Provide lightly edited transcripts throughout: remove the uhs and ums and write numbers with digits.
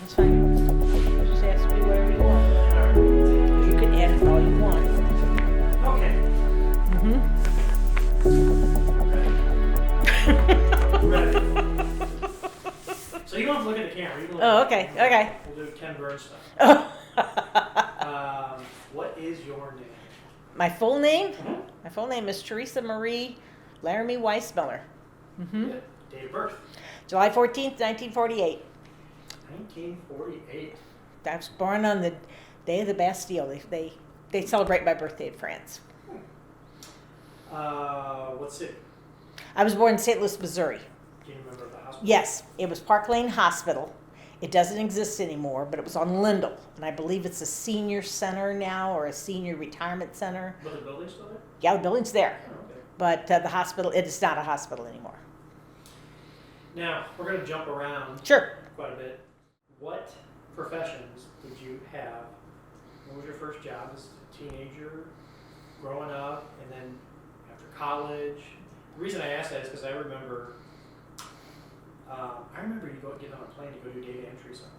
That's fine. Just ask me whatever you want. You can edit all you want. Okay. Ready. So you don't have to look at the camera. You can look Oh, at the okay, camera. okay. We'll do Ken Burns stuff. Oh. What is your name? My full name? Mm-hmm. My full name is Teresa Marie Laramie Weissmueller. Yeah. Date of birth? July 14th, 1948. 1948. I was born on the day of the Bastille. They celebrate my birthday in France. What city? I was born in St. Louis, Missouri. Do you remember the hospital? Yes, it was Park Lane Hospital. It doesn't exist anymore, but it was on Lindell. And I believe it's a senior center now or a senior retirement center. But the building's still there? Yeah, the building's there. Oh, okay. But the hospital, it is not a hospital anymore. Now, we're going to jump around Sure. quite a bit. What professions did you have? What was your first job as a teenager, growing up, and then after college? The reason I ask that is because I remember you getting on a plane to go do data entry somewhere.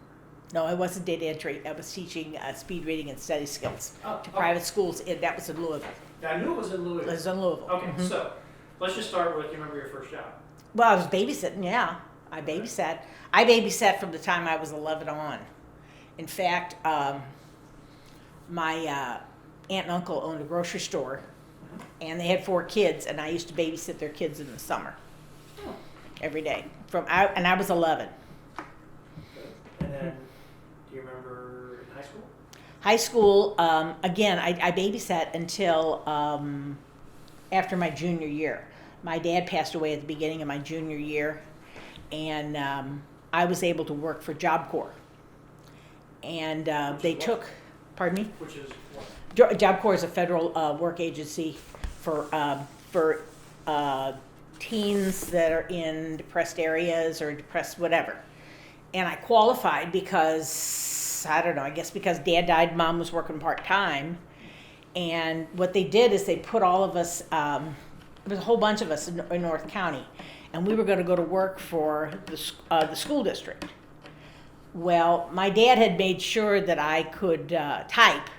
No, it wasn't data entry. I was teaching speed reading and study skills to Okay. private schools. That was in Louisville. I knew it was in It Louisville. was in Louisville. Okay, Mhm. so let's just start with, you remember your first job? Well, I was babysitting, yeah. I babysat. I babysat from the time I was 11 on. In fact, my aunt and uncle owned a grocery store, and they had 4 kids, and I used to babysit their kids in the summer every day. And I was 11. And then, do you remember in high school? High school, again, I babysat until after my junior year. My dad passed away at the beginning of my junior year, and I was able to work for Job Corps. And they took, pardon me? Which is what? Job Corps is a federal work agency for teens that are in depressed areas or depressed whatever. And I qualified because, I don't know, I guess because Dad died, Mom was working part-time. And what they did is they put all of us, there was a whole bunch of us in North County, and we were going to go to work for the school district. Well, my dad had made sure that I could type,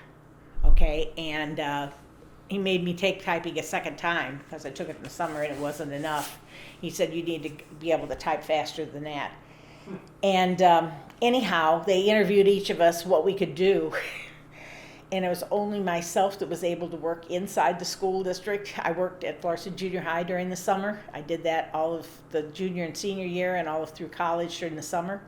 okay, and he made me take typing a second time because I took it in the summer and it wasn't enough. He said, you need to be able to type faster than that. And anyhow, they interviewed each of us what we could do. And it was only myself that was able to work inside the school district. I worked at Florissant Junior High during the summer. I did that all of the junior and senior year and all of through college during the summer.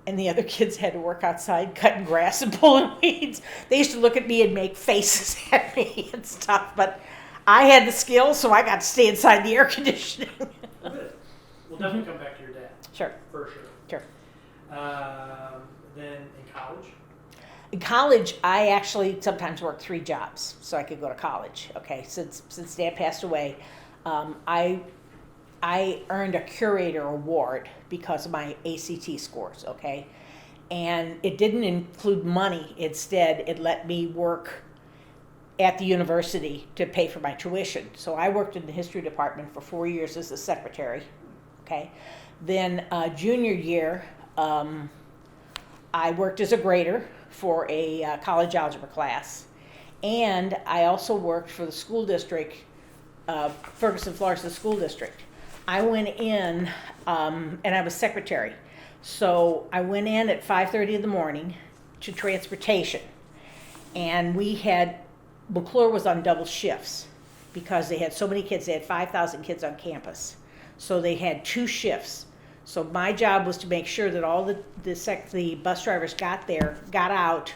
And the other kids had to work outside cutting grass and pulling weeds. They used to look at me and make faces at me and stuff. But I had the skills, so I got to stay inside the air conditioning. Good. We'll definitely come back to your dad. Sure. For sure. Sure. Then in college? In college, I actually sometimes worked 3 jobs so I could go to college. Okay, since Dad passed away, I earned a curator award because of my ACT scores. Okay, and it didn't include money. Instead, it let me work at the university to pay for my tuition. So I worked in the history department for 4 years as a secretary. Okay, then junior year, I worked as a grader for a college algebra class, and I also worked for the school district, Ferguson Florissant School District. I went in, and I was secretary, so I went in at 5:30 in the morning to transportation, and McClure was on double shifts because they had so many kids. They had 5,000 kids on campus, so they had 2 shifts. So my job was to make sure that all the bus drivers got out,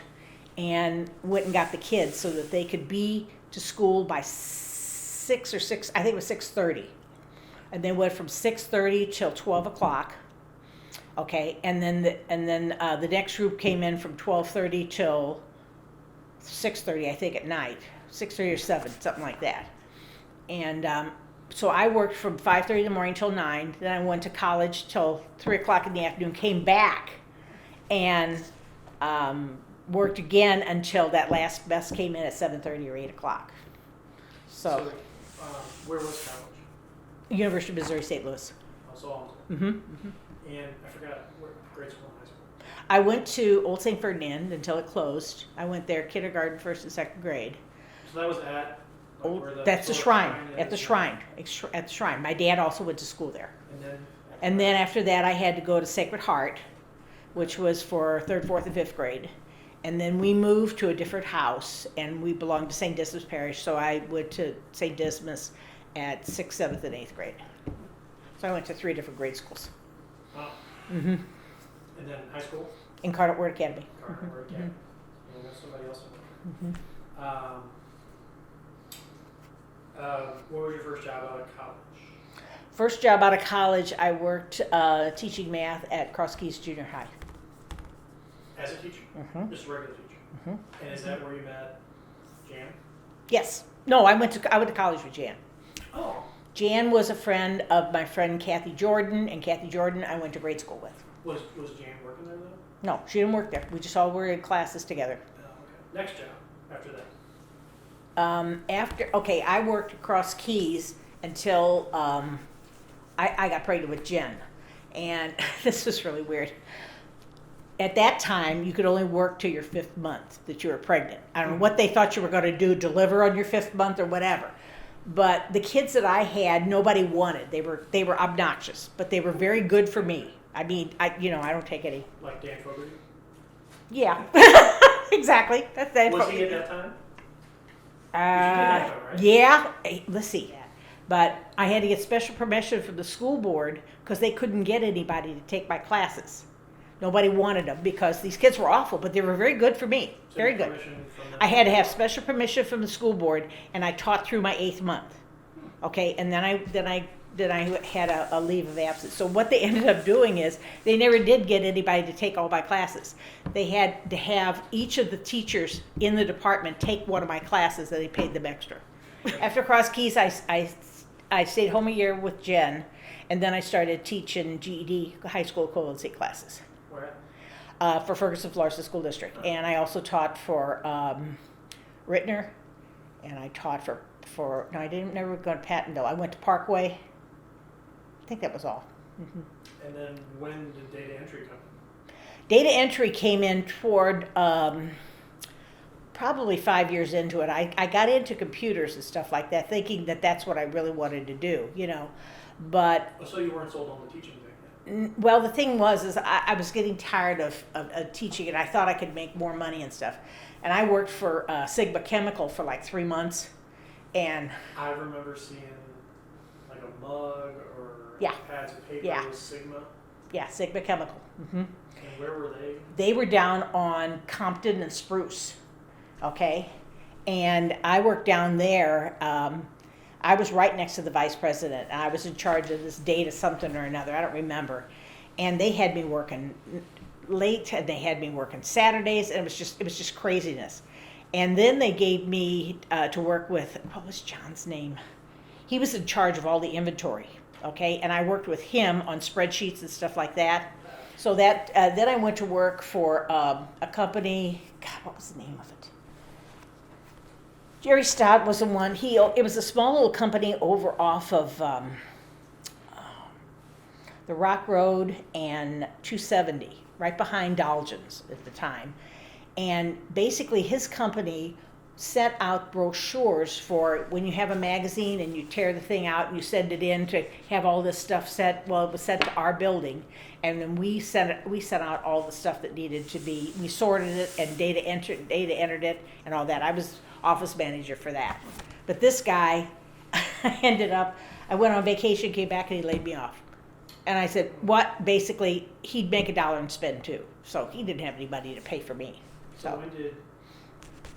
and went and got the kids so that they could be to school by 6 or 6. I think it was 6:30, and they went from 6:30 till 12 o'clock. Okay, and then the next group came in from 12:30 till 6:30, I think, at night, 6:30 or 7, something like that, and. So I worked from 5:30 in the morning till 9. Then I went to college till 3 o'clock in the afternoon, came back, and worked again until that last bus came in at 7:30 or 8 o'clock. So where was college? University of Missouri, St. Louis. Also Alton. Mm-hmm. And I forgot, what grade school and high school? I went to Old St. Ferdinand until it closed. I went there kindergarten, first and second grade. So that was at, like, where the That's the historic shrine, is at the now. shrine, at the shrine. My dad also went to school there. And then. And then after that, I had to go to Sacred Heart, which was for third, fourth, and fifth grade. And then we moved to a different house, and we belonged to St. Dismas Parish, so I went to St. Dismas at sixth, seventh, and eighth grade. So I went to 3 different grade schools. Oh. Mm-hmm. And then high school? Incarnate Word Academy. Carter, Word Academy. And that's somebody else. Mm-hmm. What was your first job out of college? First job out of college, I worked teaching math at Cross Keys Junior High. As a teacher? Mm-hmm. Just a regular teacher? Mm-hmm. And is that where you met Jan? Yes. No, I went to college with Jan. Oh. Jan was a friend of my friend Kathy Jordan, and Kathy Jordan I went to grade school with. Was Jan working there though? No, she didn't work there. We just all were in classes together. Oh, okay. Next job after that? I worked across Keys until I got pregnant with Jen. And this was really weird. At that time, you could only work till your 5th month that you were pregnant. I don't know what they thought you were going to do, deliver on your 5th month or whatever. But the kids that I had, nobody wanted. They were obnoxious, but they were very good for me. I mean, I don't take any. Like Dan Fogarty? Yeah, exactly. That's that. Was he at that time? Right? Yeah. Let's see. But I had to get special permission from the school board because they couldn't get anybody to take my classes. Nobody wanted them because these kids were awful, but they were very good for me. So Very you good. permission from them? I had to have special permission from the school board, and I taught through my 8th month. Okay, and then I had a leave of absence. So what they ended up doing is they never did get anybody to take all my classes. They had to have each of the teachers in the department take one of my classes, and they paid them extra. After Cross Keys, I stayed home a year with Jen, and then I started teaching GED high school equivalency classes. Where For Ferguson Florissant School District. And I also taught for Rittner, and I taught no, I didn't never go to Pattonville. I went to Parkway. I think that was all. Mm-hmm. And then when did data entry come in? Data entry came in toward probably 5 years into it. I got into computers and stuff like that, thinking that that's what I really wanted to do, But Oh, so you weren't sold on the teaching thing then? well, the thing was, I was getting tired of teaching, and I thought I could make more money and stuff. And I worked for Sigma Chemical for like 3 months, and I remember seeing like a mug or Yeah. pads of paper Yeah. with Sigma. yeah, Sigma Chemical. Mm-hmm. And where were they? They were down on Compton and Spruce, okay? And I worked down there. I was right next to the vice president, and I was in charge of this data something or another. I don't remember. And they had me working late, and they had me working Saturdays, and it was just craziness. And then they gave me to work with, what was John's name? He was in charge of all the inventory, okay? And I worked with him on spreadsheets and stuff like that. So that then I went to work for a company. God, what was the name of it? Jerry Stott was the one. It was a small little company over off of the Rock Road and 270, right behind Dalgens at the time. And basically, his company sent out brochures for when you have a magazine and you tear the thing out and you send it in to have all this stuff sent. Well, it was sent to our building, and then we sent out all the stuff that needed to be. We sorted it and data entered it and all that. I was office manager for that. But this guy, I went on vacation, came back, and he laid me off. And I said, what? Basically, he'd make $1 and spend $2. So he didn't have anybody to pay for me. So when did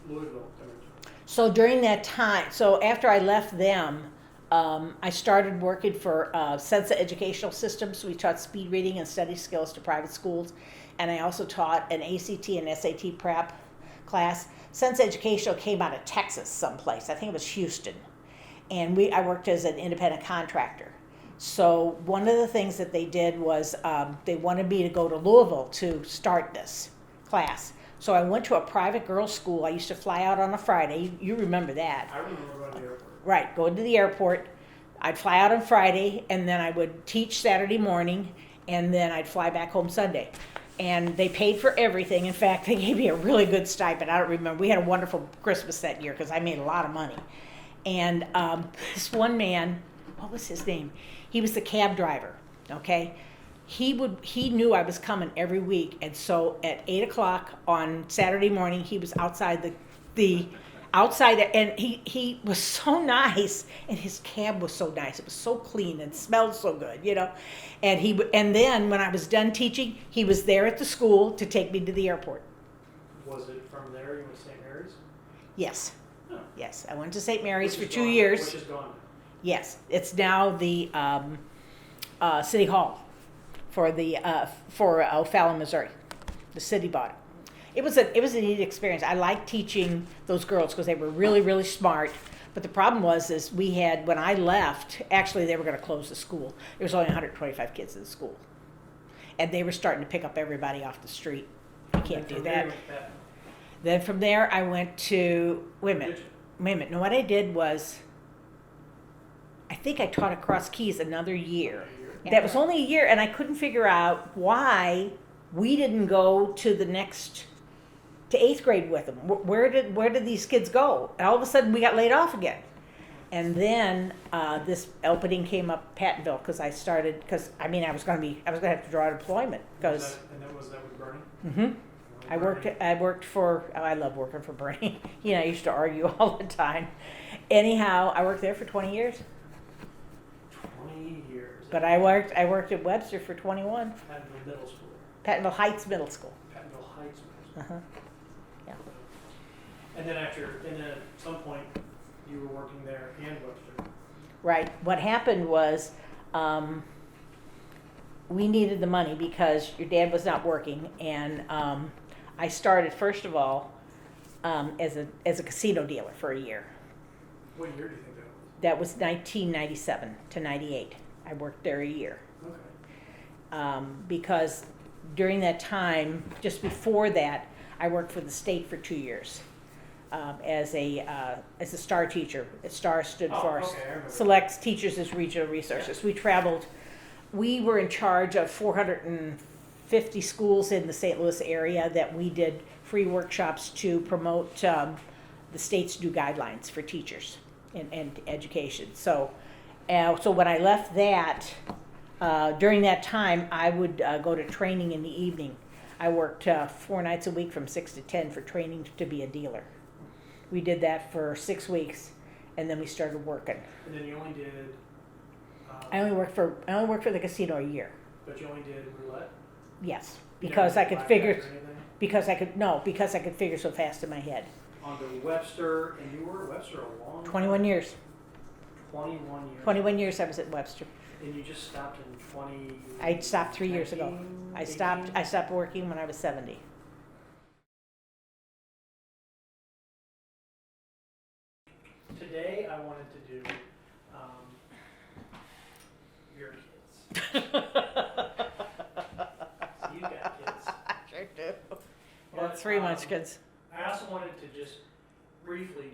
Louisville come into? So during that time, so after I left them, I started working for Sensa Educational Systems. We taught speed reading and study skills to private schools. And I also taught an ACT and SAT prep class. Sense Educational came out of Texas someplace. I think it was Houston. And I worked as an independent contractor. So one of the things that they did was they wanted me to go to Louisville to start this class. So I went to a private girls' school. I used to fly out on a Friday. You remember that. I remember going to the airport. Right, going to the airport. I'd fly out on Friday, and then I would teach Saturday morning, and then I'd fly back home Sunday. and they paid for everything. In fact, they gave me a really good stipend. I don't remember. We had a wonderful Christmas that year because I made a lot of money. And this one man, what was his name? He was the cab driver. Okay, he knew I was coming every week, and so at 8 o'clock on Saturday morning, he was outside the outside, and he was so nice, and his cab was so nice. It was so clean and smelled so good, you know. And then when I was done teaching, he was there at the school to take me to the airport. Was it from there you went to St. Mary's? Yes. Oh. Yes, I went to St. Mary's for 2 gone, years. Which is gone now. Yes, it's now the City Hall for O'Fallon, Missouri. The city bought it. It was a neat experience. I liked teaching those girls because they were really, really smart. But the problem is we had, when I left, actually they were going to close the school. There was only 125 kids in the school, and they were starting to pick up everybody off the street. You can't do that. Then from there I went to wait a minute. No, what I did was, I think I taught at Cross Keys another year. That was only a year, and I couldn't figure out why we didn't go to the next, to 8th grade with them. Where did these kids go? And all of a sudden we got laid off again. And then this opening came up Pattonville because I was going to have to draw employment because. And that was with Bernie. Mm-hmm. I worked for. Oh, I love working for Bernie. I used to argue all the time. Anyhow, I worked there for 20 years. 20 years. But I worked at Webster for 21. Pattonville Middle School. Pattonville Heights Middle School. Pattonville Heights Middle School. Yeah. And then at some point, you were working there and Webster. Right. What happened was, we needed the money because your dad was not working, and I started first of all as a casino dealer for a year. What year do you think that was? That was 1997 to 98. I worked there a year. Okay. Because during that time, just before that, I worked for the state for 2 years as a STAR teacher. STAR stood for Selects Teachers as Regional Resources. Yeah. We traveled. We were in charge of 450 schools in the St. Louis area that we did free workshops to promote the state's new guidelines for teachers and education. So when I left that, during that time, I would go to training in the evening. I worked 4 nights a week from 6 to 10 for training to be a dealer. We did that for 6 weeks, and then we started working. And then you only did. I only worked for the casino a year. But you only did roulette? Yes, because I could figure. Because I could figure so fast in my head. On the Webster, and you were at Webster a long 21 time? years. 21 years. 21 years I was at Webster. And you just stopped in 20. I stopped 3 years ago. I stopped working when I was 70. Today I wanted to do your kids. So you've got kids. I sure do. But, Well, 3 months kids. I also wanted to just briefly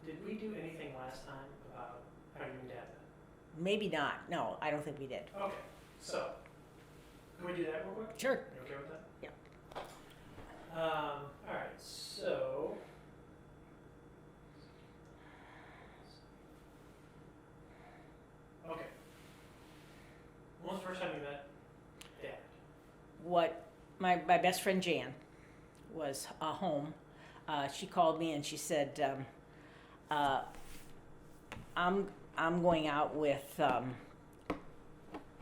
did we do anything last time about how you and Dad met? Maybe not. No, I don't think we did. Okay, so, can we do that real quick? Sure. You okay with that? Yeah. Alright, so. Okay. When was the first time you met Dad? What my best friend Jan was home. She called me and she said, I'm going out with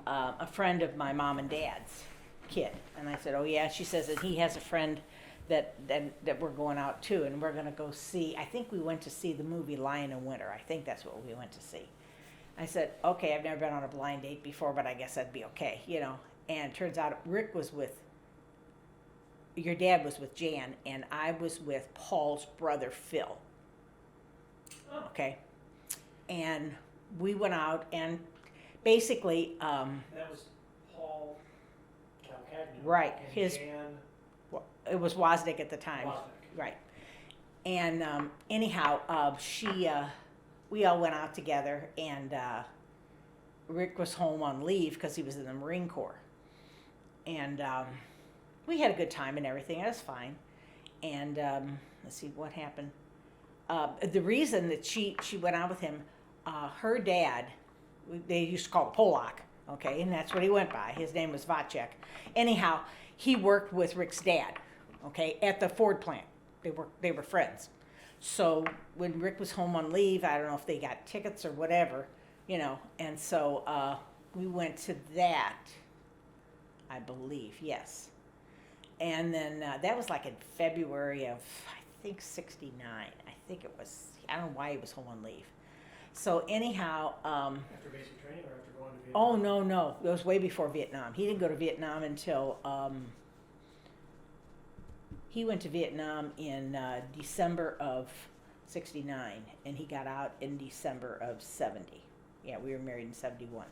a friend of my mom and dad's kid. And I said, oh yeah. She says that he has a friend that we're going out to, and we're going to go see. I think we went to see the movie Lion in Winter. I think that's what we went to see. I said, okay, I've never been on a blind date before, but I guess that'd be okay, And it turns out your dad was with Jan, and I was with Paul's brother, Phil. Oh. Okay. And we went out, and basically, That was Paul Calcagno. Right, And Jan it was Wozniak at the time. Wozniak. Right. And anyhow, we all went out together, and Rick was home on leave because he was in the Marine Corps. And we had a good time and everything. It was fine. And let's see what happened. The reason that she went out with him, her dad, they used to call it Polak, okay, and that's what he went by. His name was Vacek. Anyhow, he worked with Rick's dad, okay, at the Ford plant. They were friends. So when Rick was home on leave, I don't know if they got tickets or whatever, and so we went to that, I believe, yes. And then that was like in February of, I think, 69. I think it was, I don't know why he was home on leave. So anyhow. After basic training or after going to Vietnam? Oh, no. It was way before Vietnam. He didn't go to Vietnam until, he went to Vietnam in December of 69, and he got out in December of 70. Yeah, we were married in 71.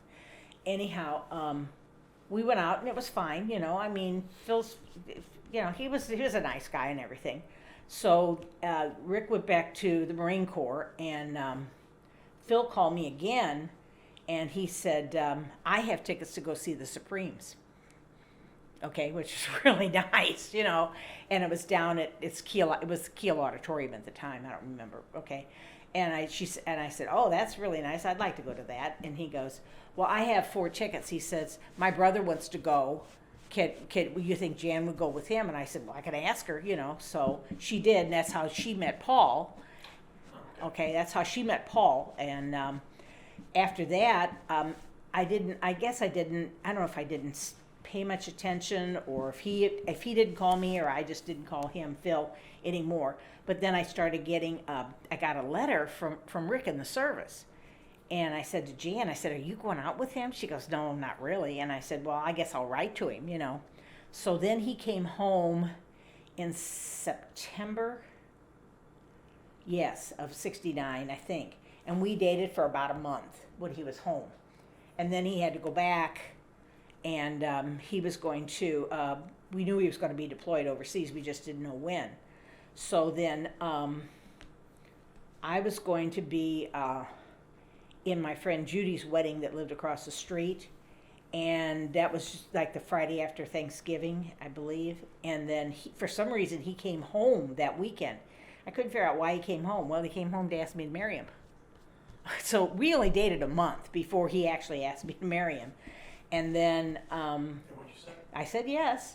Anyhow, we went out and it was fine, I mean, Phil's, he was a nice guy and everything. So Rick went back to the Marine Corps, and Phil called me again, and he said, I have tickets to go see the Supremes. Okay, which is really nice, and it was down at it was Kiel Auditorium at the time. I don't remember. Okay, and I said, oh, that's really nice. I'd like to go to that. And he goes, well, I have 4 tickets. He says, my brother wants to go. You think Jan would go with him? And I said, well, I could ask her, So she did, and that's how she met Paul. Okay, that's how she met Paul. And after that, I don't know if I didn't pay much attention, or if he didn't call me, or I just didn't call him, Phil, anymore. But then I started getting, I got a letter from Rick in the service. And I said to Jan, I said, are you going out with him? She goes, no, not really. And I said, well, I guess I'll write to him, So then he came home in September, yes, of 69, I think. And we dated for about a month when he was home. And then he had to go back, and he was going to, we knew he was going to be deployed overseas. We just didn't know when. So then I was going to be in my friend Judy's wedding that lived across the street. And that was like the Friday after Thanksgiving, I believe. And then for some reason, he came home that weekend. I couldn't figure out why he came home. Well, he came home to ask me to marry him. So we only dated a month before he actually asked me to marry him. And then And what'd you say? I said yes.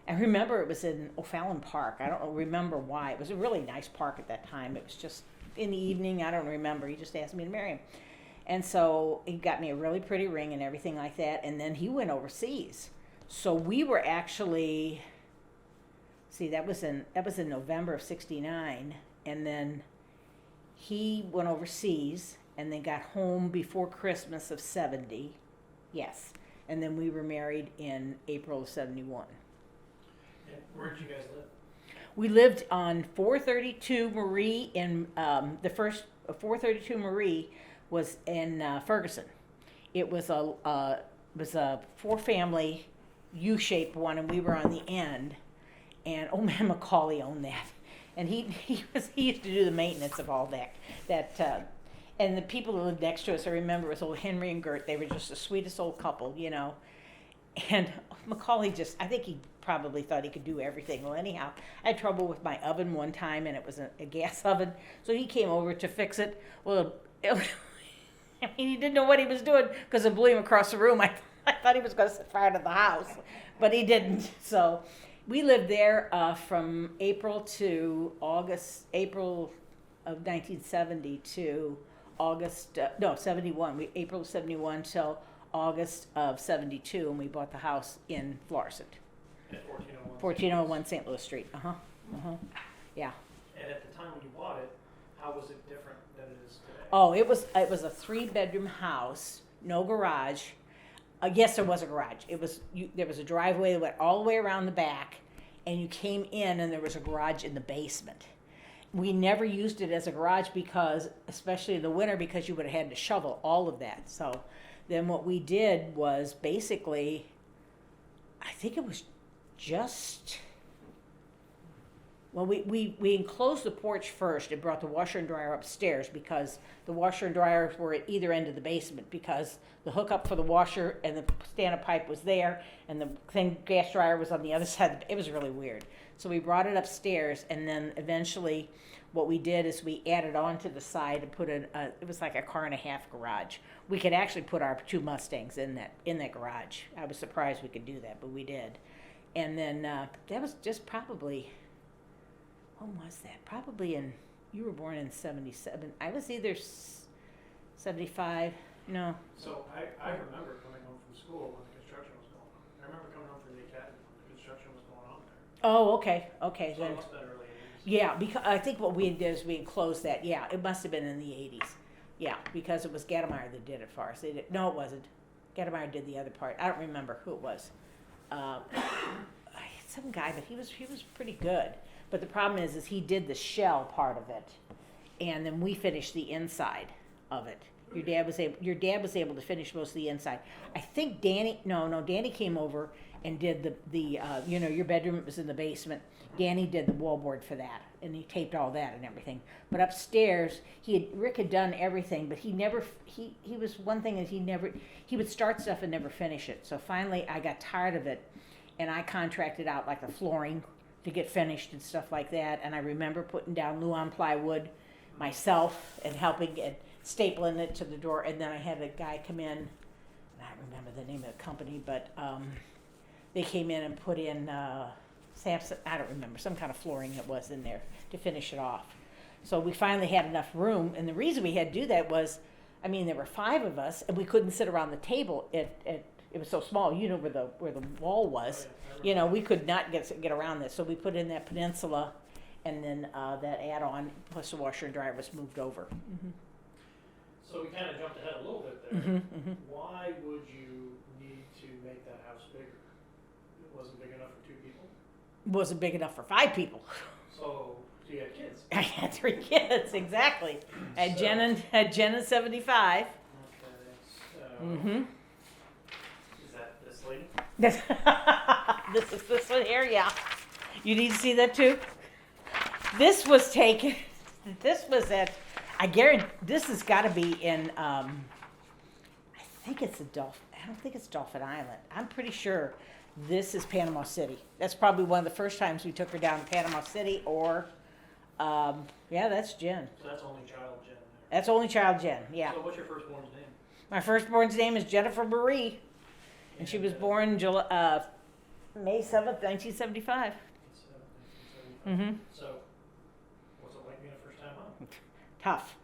I remember it was in O'Fallon Park. I don't remember why. It was a really nice park at that time. It was just in the evening. I don't remember. He just asked me to marry him. And so he got me a really pretty ring and everything like that. And then he went overseas. So we were actually, that was in November of 69. And then he went overseas and then got home before Christmas of 70. Yes. And then we were married in April of 71. And where did you guys live? We lived on 432 Marie in, the first 432 Marie was in Ferguson. It was a 4-family U-shaped one, and we were on the end. And old man Macaulay owned that, and he used to do the maintenance of all that. And the people that lived next to us, I remember, was old Henry and Gert. They were just the sweetest old couple, And Macaulay I think he probably thought he could do everything. Well, anyhow, I had trouble with my oven one time, and it was a gas oven. So he came over to fix it. Well, he didn't know what he was doing because it blew him across the room. I thought he was going to set fire to the house, but he didn't. So we lived there from April of 1970 to August, 71. April of 71 till August of 72, and we bought the house in Florissant. At 1401. 1401 St. Louis Street. Yeah. And at the time when you bought it, how was it different than it is today? Oh, it was a 3-bedroom house, no garage. Yes, there was a garage. There was a driveway that went all the way around the back, and you came in, and there was a garage in the basement. We never used it as a garage because, especially in the winter, because you would have had to shovel all of that. So then what we did was basically, I think it was just, Well, we enclosed the porch first and brought the washer and dryer upstairs because the washer and dryers were at either end of the basement because the hookup for the washer and the stand-up pipe was there and the gas dryer was on the other side. It was really weird. So we brought it upstairs, and then eventually what we did is we added on to the side and put it was like a car and a half garage. We could actually put our 2 Mustangs in that garage. I was surprised we could do that, but we did. And then that was just probably, when was that? Probably you were born in 77. I was either 75, no. So I remember coming home from school when the construction was going on. I remember coming home from the academy when the construction was going on there. Oh, okay. So Then, it must have been early 80s. yeah, because I think what we did is we enclosed that. Yeah, it must have been in the 80s. Yeah, because it was Gattemeyer that did it for us. No, it wasn't. Gattemeyer did the other part. I don't remember who it was. Some guy, but he was pretty good. But the problem is he did the shell part of it, and then we finished the inside of it. Your dad was able to finish most of the inside. I think Danny came over and did the your bedroom was in the basement. Danny did the wallboard for that, and he taped all that and everything. But upstairs, Rick had done everything, but he was one thing is he would start stuff and never finish it. So finally, I got tired of it, and I contracted out like the flooring to get finished and stuff like that. And I remember putting down Luan plywood myself and helping and stapling it to the door. And then I had a guy come in, and I don't remember the name of the company, but they came in and put in Samson, I don't remember, some kind of flooring that was in there to finish it off. So we finally had enough room. And the reason we had to do that was, there were 5 of us, and we couldn't sit around the table. It was so small, where the wall was. We could not get around this. So we put in that peninsula, and then that add-on plus the washer and dryer was moved over. Mm-hmm. So we kind of jumped ahead a little bit there. Mm-hmm, mm-hmm. Why would you need to make that house bigger? It wasn't big enough for 2 people? Wasn't big enough for 5 people. So you had kids? I had 3 kids, exactly. Had Jen and 75. Okay, so Mm-hmm. is that this lady? This is this one here, yeah. You need to see that too? This was taken, this was at, I guarantee, this has got to be in, I think it's I don't think it's Dolphin Island. I'm pretty sure this is Panama City. That's probably one of the first times we took her down to Panama City, or, yeah, that's Jen. So that's only child Jen there. That's only child Jen, yeah. So what's your firstborn's name? My firstborn's name is Jennifer Marie, and she was born May 7th, 1975. Mm-hmm. So what's it like being a first time mom? Tough.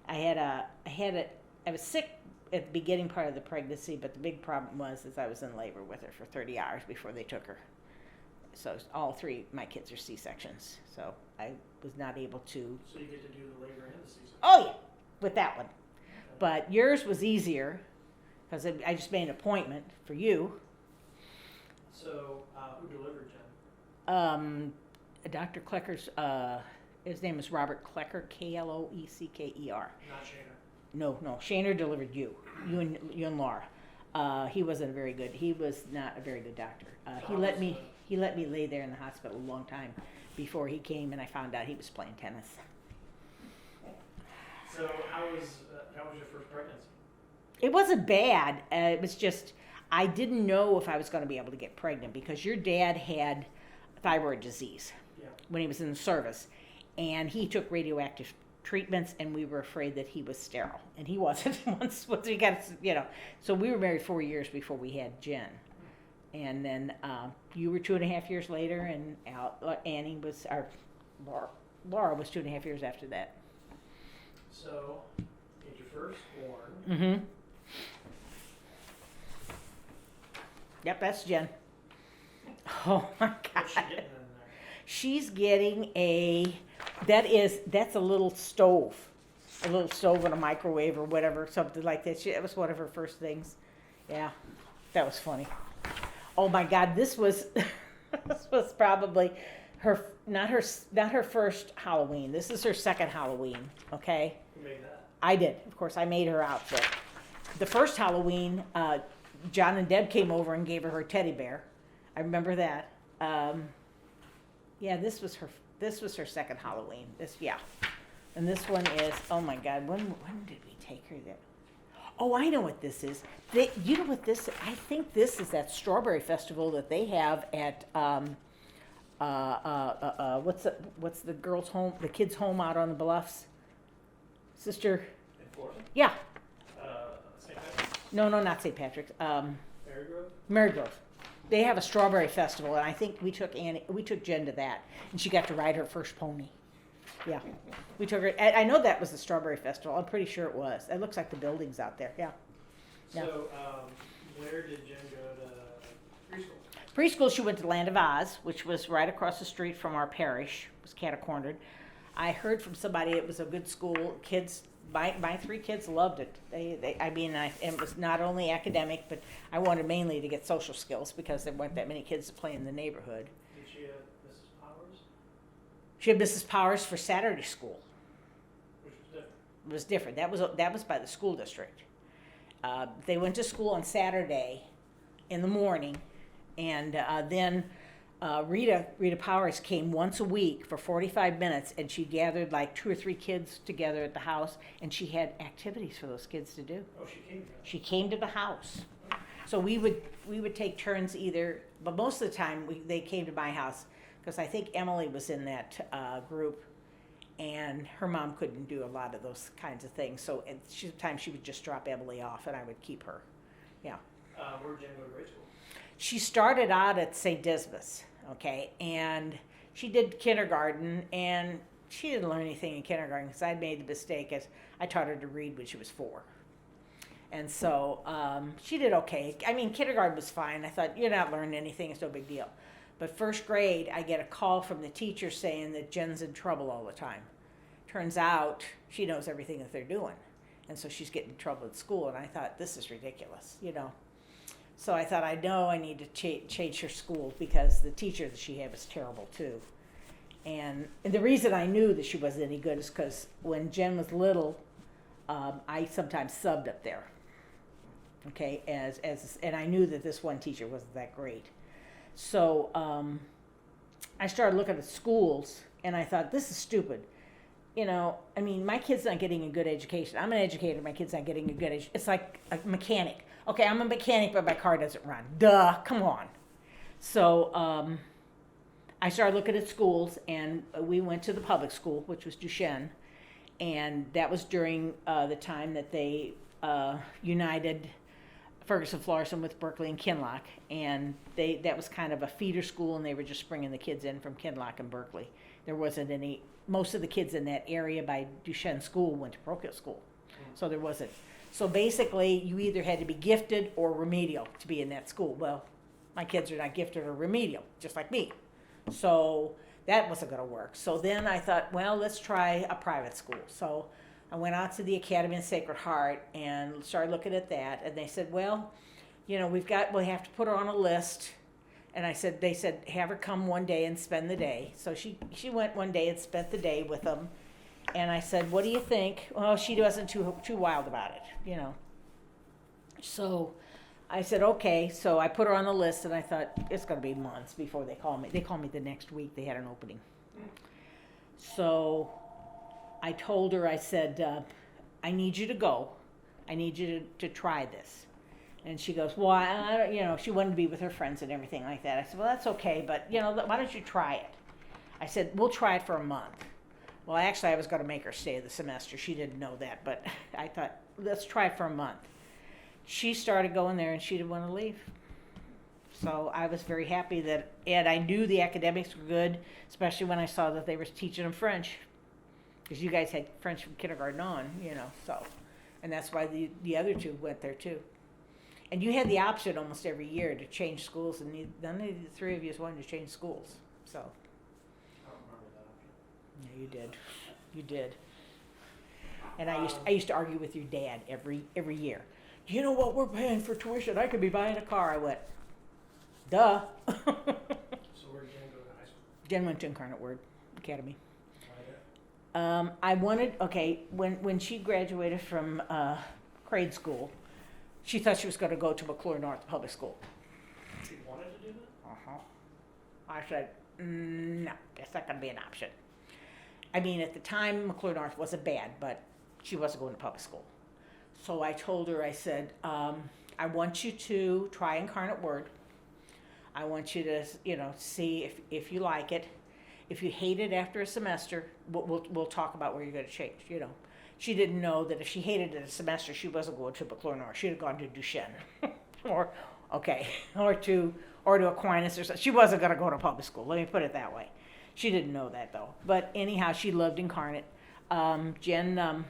I was sick at the beginning part of the pregnancy, but the big problem was I was in labor with her for 30 hours before they took her. So all 3 my kids are C-sections, so I was not able to. So you get to do the labor and the C-section? Oh yeah, with that one. Okay. But yours was easier because I just made an appointment for you. So who delivered Jen? Dr. Klecker's, his name is Robert Klecker, Kloecker. Not Shana. No, Shaner delivered you and Laura. He was not a very good doctor. He let me lay there in the hospital a long time before he came, and I found out he was playing tennis. So how was your first pregnancy? It wasn't bad. It was just I didn't know if I was going to be able to get pregnant because your dad had thyroid disease when he was in the service, and he took radioactive treatments, and we were afraid that he was sterile, and he wasn't. once we got, so we were married 4 years before we had Jen, and then you were 2.5 years later, and Laura was 2.5 years after that. So, get your firstborn. Mm-hmm. Yep, that's Jen. Oh my God. What's she getting in there? She's getting that's a little stove and a microwave or whatever, something like that. That was one of her first things. Yeah, that was funny. Oh my God, this was probably not her first Halloween. This is her second Halloween. Okay. Who made that? I did. Of course, I made her outfit. The first Halloween, John and Deb came over and gave her teddy bear. I remember that. Yeah, this was This was her second Halloween. And this one is, oh my God, when did we take her there? Oh, I know what this is. You know what this? I think this is that strawberry festival that they have at what's the girls' home, the kids' home out on the bluffs. Sister. In Florida? Yeah. St. Patrick's? No, not St. Patrick's. Marygrove? Marygrove. They have a strawberry festival, and I think we took Jen to that, and she got to ride her first pony. Yeah, we took her. I know that was the strawberry festival. I'm pretty sure it was. It looks like the buildings out there. Yeah. So, where did Jen go to preschool? Preschool, she went to Land of Oz, which was right across the street from our parish. It was catacornered. I heard from somebody it was a good school. Kids, my 3 kids loved it. It was not only academic, but I wanted mainly to get social skills because there weren't that many kids to play in the neighborhood. Did she have Mrs. Powers? She had Mrs. Powers for Saturday school. Which was different. It was different. That was by the school district. They went to school on Saturday in the morning, and then Rita Powers came once a week for 45 minutes, and she gathered like 2 or 3 kids together at the house, and she had activities for those kids to do. Oh, she came here. She came to the house. So we would take turns either, but most of the time they came to my house because I think Emily was in that group, and her mom couldn't do a lot of those kinds of things. So sometimes she would just drop Emily off, and I would keep her. Yeah. Where did Jen go to grade school? She started out at St. Dismas, okay, and she did kindergarten, and she didn't learn anything in kindergarten because I'd made the mistake as I taught her to read when she was 4. And so she did okay. I mean, kindergarten was fine. I thought, you're not learning anything, it's no big deal. But first grade, I get a call from the teacher saying that Jen's in trouble all the time. Turns out she knows everything that they're doing. And so she's getting in trouble at school. And I thought, this is ridiculous, you know. So I thought, I know I need to change her school because the teacher that she had was terrible too. And the reason I knew that she wasn't any good is because when Jen was little, I sometimes subbed up there. Okay, and I knew that this one teacher wasn't that great. So I started looking at schools, and I thought, this is stupid. You know, I mean, my kid's not getting a good education. I'm an educator, my kid's not getting a good education. It's like a mechanic. Okay, I'm a mechanic, but my car doesn't run. Duh, come on. So I started looking at schools, and we went to the public school, which was Duchesne, and that was during the time that they united Ferguson Florissant with Berkeley and Kinloch, and that was kind of a feeder school, and they were just bringing the kids in from Kinloch and Berkeley. There wasn't any. Most of the kids in that area by Duchesne School went to parochial school, so there wasn't. So basically, you either had to be gifted or remedial to be in that school. Well, my kids are not gifted or remedial, just like me. So that wasn't going to work. So then I thought, well, let's try a private school. So I went out to the Academy of Sacred Heart and started looking at that. And they said, well, you know, we have to put her on a list. And they said, have her come one day and spend the day. So she went one day and spent the day with them. And I said, what do you think? Well, she wasn't too wild about it, you know. So I said, okay. So I put her on the list, and I thought, it's going to be months before they call me. They called me the next week. They had an opening. So I told her, I said, I need you to go. I need you to try this. And she goes, well, I don't, you know, she wanted to be with her friends and everything like that. I said, well, that's okay, but, you know, why don't you try it? I said, we'll try it for a month. Well, actually, I was going to make her stay the semester. She didn't know that, but I thought, let's try it for a month. She started going there, and she didn't want to leave. So I was very happy and I knew the academics were good, especially when I saw that they were teaching them French, because you guys had French from kindergarten on, you know, so. And that's why the other 2 went there, too. And you had the option almost every year to change schools, and none of the 3 of you wanted to change schools, so. I don't remember that option. Yeah, you did. You did. And I used to argue with your dad every year. Do you know what we're paying for tuition? I could be buying a car. I went, duh. So where did Jen go to high school? Jen went to Incarnate Word Academy. Why that? When she graduated from grade school, she thought she was going to go to McClure North Public School. She wanted to do that? I said, no, that's not going to be an option. I mean, at the time, McClure North wasn't bad, but she wasn't going to public school. So I told her, I said, I want you to try Incarnate Word. I want you to, see if you like it. If you hate it after a semester, we'll talk about where you're going to change, She didn't know that if she hated it a semester, she wasn't going to McClure North. She'd have gone to Duchesne or to Aquinas or something. She wasn't going to go to public school. Let me put it that way. She didn't know that, though. But anyhow, she loved Incarnate. Jen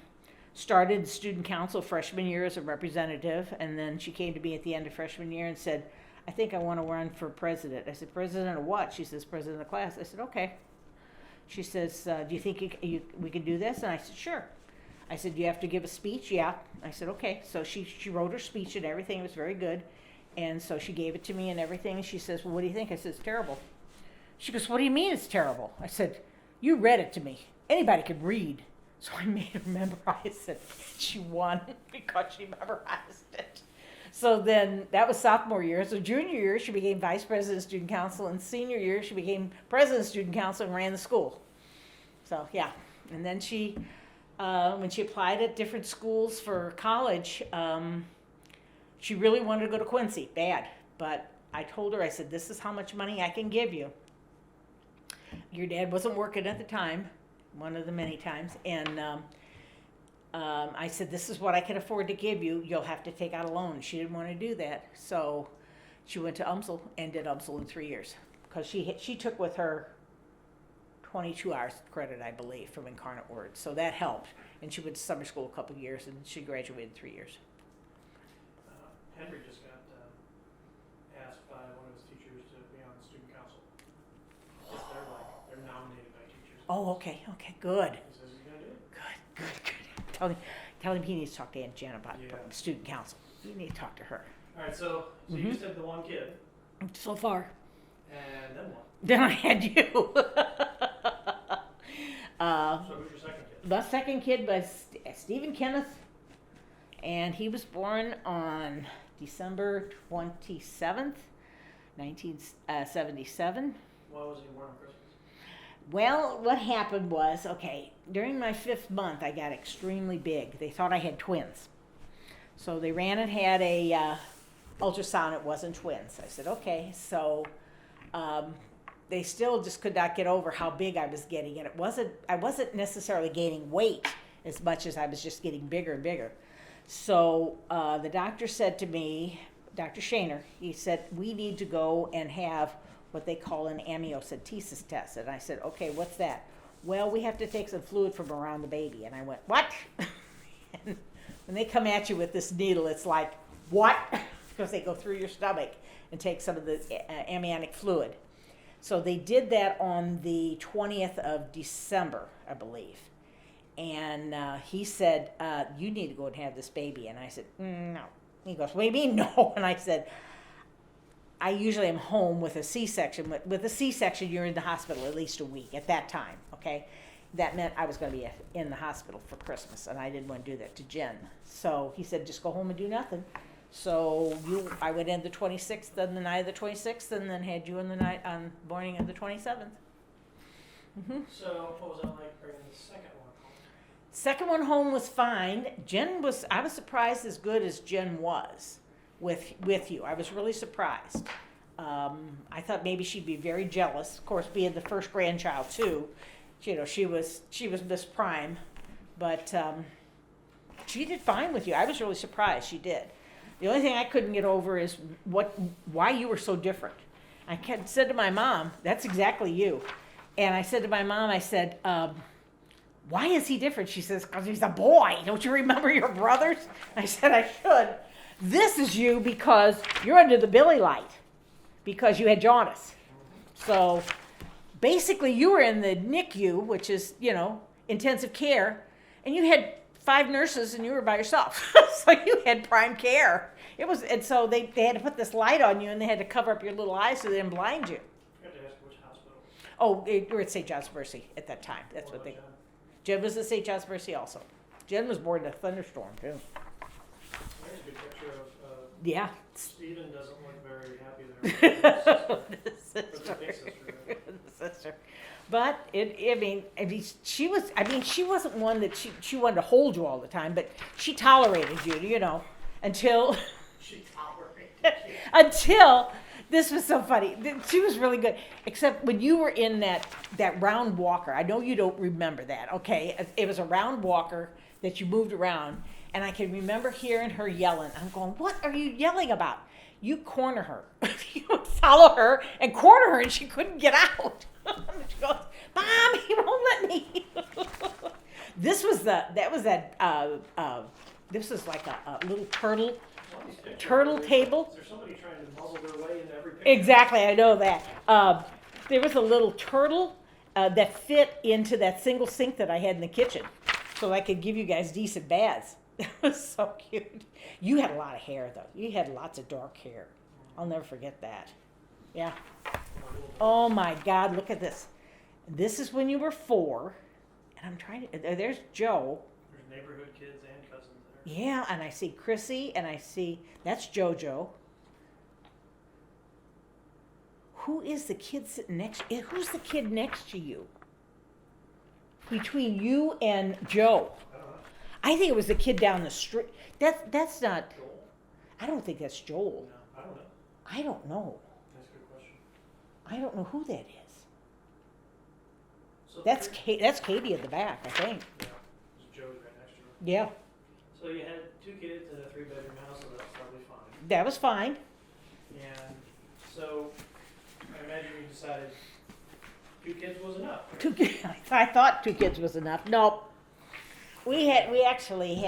started student council freshman year as a representative, and then she came to me at the end of freshman year and said, I think I want to run for president. I said, president of what? She says, president of the class. I said, okay. She says, do you think we can do this? And I said, sure. I said, do you have to give a speech? Yeah. I said, okay. So she wrote her speech and everything. It was very good. And so she gave it to me and everything. And she says, well, what do you think? I said, it's terrible. She goes, what do you mean it's terrible? I said, you read it to me. Anybody could read. So I made her memorize it. She won because she memorized it. So then that was sophomore year. So junior year, she became vice president of student council. And senior year, she became president of student council and ran the school. So, yeah. And then she, when she applied at different schools for college, she really wanted to go to Quincy, bad. But I told her, I said, this is how much money I can give you. Your dad wasn't working at the time, one of the many times, and I said, this is what I can afford to give you. You'll have to take out a loan. She didn't want to do that, so she went to UMSL and did UMSL in 3 years because she took with her 22 hours credit, I believe, from Incarnate Word, so that helped. And she went to summer school a couple of years, and she graduated in 3 years. Henry just got asked by one of his teachers to be on the student council. They're nominated by teachers. Oh, okay, good. He says he's gonna do it. Good. Tell him he needs to talk to Aunt Jen about student council. You need to talk to her. All right, so you just had the one kid, So far. and then what? Then I had you. So who's your second kid? The second kid was Stephen Kenneth, and he was born on December 27th, 1977. Why was he born on Christmas? Well, what happened was, during my 5th month, I got extremely big. They thought I had twins. So they ran and had a ultrasound. It wasn't twins. I said, okay. So they still just could not get over how big I was getting. And I wasn't necessarily gaining weight as much as I was just getting bigger and bigger. So the doctor said to me, Dr. Shaner, he said, we need to go and have what they call an amniocentesis test. And I said, okay, what's that? Well, we have to take some fluid from around the baby. And I went, what? And when they come at you with this needle, it's like, what? Because they go through your stomach and take some of the amniotic fluid. So they did that on the 20th of December, I believe. And he said, you need to go and have this baby. And I said, no. He goes, what do you mean no? And I said, I usually am home with a C-section. With a C-section, you're in the hospital at least a week at that time, okay? That meant I was going to be in the hospital for Christmas, and I didn't want to do that to Jen. So he said, just go home and do nothing. So I went in the 26th on the night of the 26th, and then had you on the morning of the 27th. Mm-hmm. So what was it like bringing the second one home? Second one home was fine. I was surprised as good as Jen was with you. I was really surprised. I thought maybe she'd be very jealous. Of course, being the first grandchild too, she was Miss Prime, but she did fine with you. I was really surprised she did. The only thing I couldn't get over is why you were so different. I said to my mom, that's exactly you. And I said to my mom, I said, why is he different? She says, because he's a boy. Don't you remember your brothers? I said, I should. This is you because you're under the Billy light because you had jaundice. So basically you were in the NICU, which is, intensive care, and you had 5 nurses and you were by yourself. So you had prime care. And so they had to put this light on you and they had to cover up your little eyes so they didn't blind you. You had to ask which hospital. Oh, we were at St. John's Mercy at that time. That's what they. Jen was at St. John's Mercy also. Jen was born in a thunderstorm too. There's a good picture of. Yeah. Stephen doesn't look very happy there. This is But the big sister, right? But she wasn't one that she wanted to hold you all the time, but she tolerated you, until She tolerated you. until this was so funny. She was really good, except when you were in that round walker. I know you don't remember that, okay? It was a round walker that you moved around, and I can remember hearing her yelling. I'm going, what are you yelling about? You corner her. You would follow her and corner her, and she couldn't get out. She goes, Mom, he won't let me. This was like a little turtle table. Is there somebody trying to muzzle their way into every picture? Exactly, I know that. There was a little turtle that fit into that single sink that I had in the kitchen, so I could give you guys decent baths. It was so cute. You had a lot of hair, though. You had lots of dark hair. I'll never forget that. Yeah. Oh my God, look at this. This is when you were 4, and I'm trying to. There's Joe. There's neighborhood kids and cousins there. Yeah, and I see Chrissy, and I see that's JoJo. Who is the kid sitting next? Who's the kid next to you? Between you and Joe. I don't know. I think it was the kid down the street. That's not. Joel? I don't think that's Joel. No, I don't know. I don't know. That's a good question. I don't know who that is. So That's Katie at the back, I think. Yeah, Joe's right next to her. Yeah, So you had 2 kids in a 3-bedroom house, so that's probably fine. that was fine. And so I imagine you decided 2 kids was enough. Right? I thought 2 kids was enough. Nope. Actually,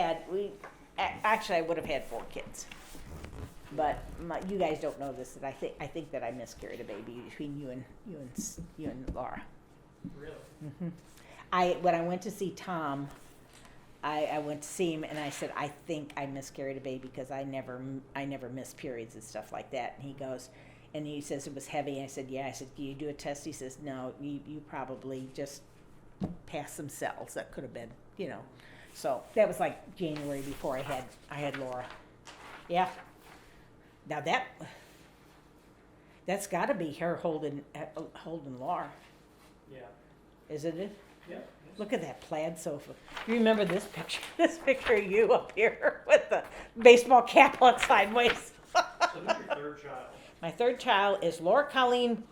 I would have had 4 kids. But you guys don't know this. That I think that I miscarried a baby between you and Laura. Really? When I went to see Tom, I went to see him and I said, I think I miscarried a baby because I never miss periods and stuff like that. And he goes, and he says it was heavy. And I said, yeah. I said, do you do a test? He says, no, you probably just passed some cells. That could have been, So that was like January before I had Laura. Yeah. Now that's got to be her holding Laura, Yeah. isn't it? Yeah. Look at that plaid sofa. You remember this picture? This picture of you up here with the baseball cap on sideways. So who's your 3rd child? My 3rd child is Laura Colleen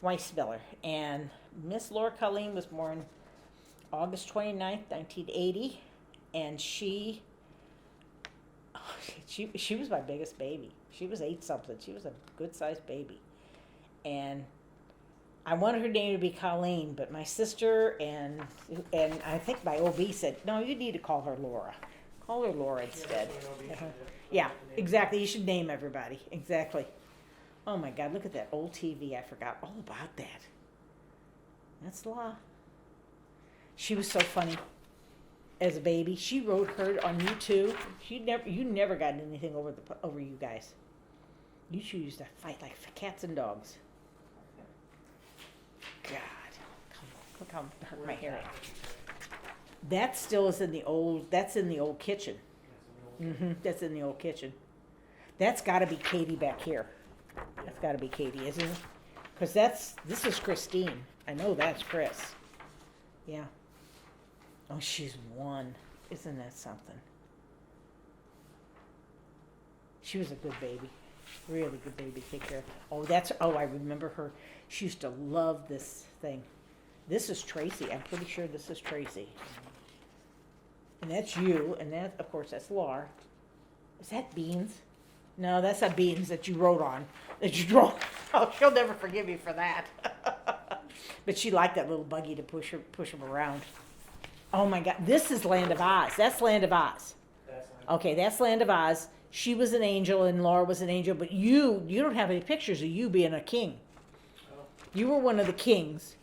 Weiersmueller, and Miss Laura Colleen was born August 29th, 1980, and she was my biggest baby. She was 8-something. She was a good-sized baby, and I wanted her name to be Colleen, but my sister and I think my OB said, no, you need to call her Laura. Call her Laura instead. Yeah, exactly. You should name everybody. Exactly. Oh my God, look at that old TV. I forgot all about that. That's Laura. She was so funny as a baby. She wrote her on YouTube. You never got anything over you guys. You two used to fight like cats and dogs. God, look how hurt my hair. That still is in the old. That's in the old kitchen. That's in the old kitchen. That's got to be Katie back here. That's got to be Katie, isn't it? Because this is Christine. I know that's Chris. Yeah. Oh, she's 1. Isn't that something? She was a good baby. Really good baby to take care of. I remember her. She used to love this thing. This is Tracy. I'm pretty sure this is Tracy. And that's you. And that, of course, that's Laura. Is that Beans? No, that's not Beans that you wrote on. That you drove. Oh, she'll never forgive you for that. But she liked that little buggy to push him around. Oh my God. This is Land of Oz. That's Land of Oz. Okay, that's Land of Oz. She was an angel and Laura was an angel, but you don't have any pictures of you being a king. Oh. You were one of the kings,